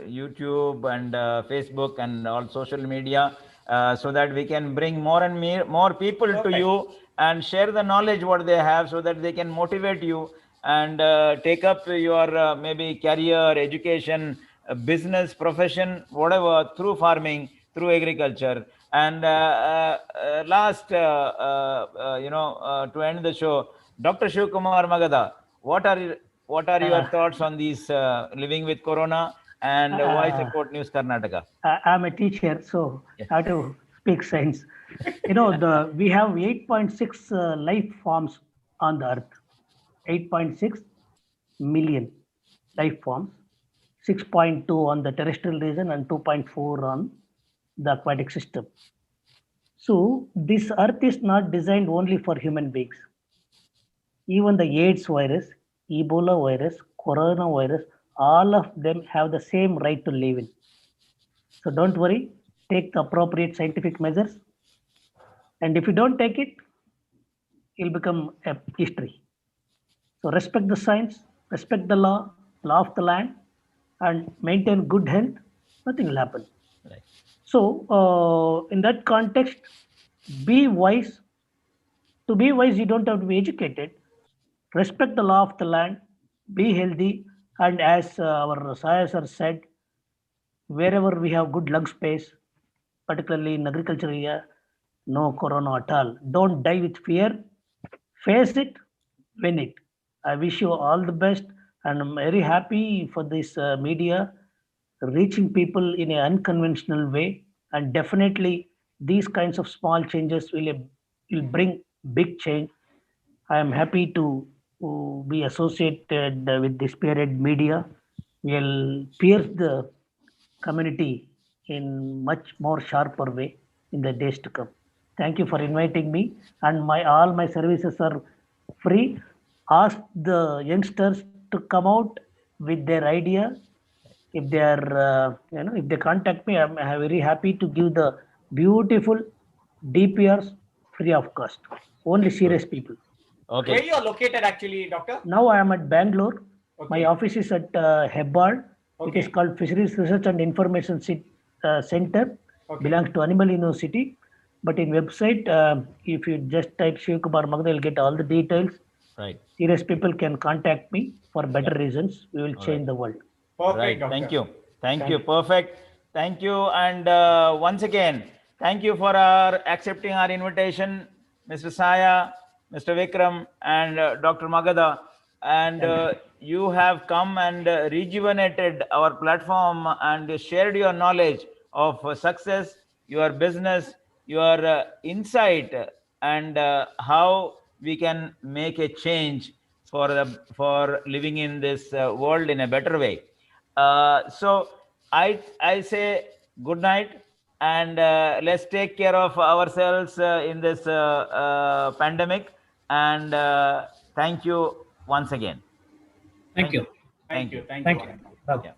YouTube and Facebook and all social media, so that we can bring more and more people to you and share the knowledge what they have, so that they can motivate you and take up your maybe career, education, business, profession, whatever, through farming, through agriculture. And last, to end the show, Dr. Shivkumar Magada, what are your thoughts on these living with Corona and why support News Karnataka? I'm a teacher, so I have to speak science. We have 8.6 life forms on the earth. 8.6 million life forms, 6.2 on the terrestrial region and 2.4 on the aquatic system. So this earth is not designed only for human beings. Even the AIDS virus, Ebola virus, coronavirus, all of them have the same right to live in. So don't worry, take the appropriate scientific measures. And if you don't take it, it'll become a history. So respect the science, respect the law of the land, and maintain good health, nothing will happen. Right. So in that context, be wise. To be wise, you don't have to be educated. Respect the law of the land, be healthy, and as our Saya sir said, wherever we have good lung space, particularly in agriculture area, no Corona at all. Don't die with fear. Face it, win it. I wish you all the best, and I'm very happy for this media reaching people in an unconventional way, and definitely these kinds of small changes will bring big change. I am happy to be associated with the Spirit Media. Will pierce the community in much more sharper way in the days to come. Thank you for inviting me, and my all my services are free. Ask the youngsters to come out with their idea. If they are, if they contact me, I'm very happy to give the beautiful DPRs free of cost. Only serious people. Okay. Where you are located actually, doctor? Now I am at Bangalore. My Okay. office is at Hebbal. It is Okay. called Fisheries Research and Information Center. Okay. Belongs to Animal University. But in website, if you just type Shiv Kumar Magda, you'll get all the details. Right. Serious people can contact me for better reasons. We will change the world. Perfect, Right. doctor. Thank you. Thank you. Perfect. Thank you. And once again, thank you for accepting our invitation, Mr. Saya, Mr. Vikram, and Dr. Magada. And you have come and rejuvenated our platform and shared your knowledge of success, your business, your insight, and how we can make a change for living in this world in a better way. So I say good night, and let's take care of ourselves in this pandemic. And thank you once again. Thank you. Thank you. Thank you. Bye. Yeah.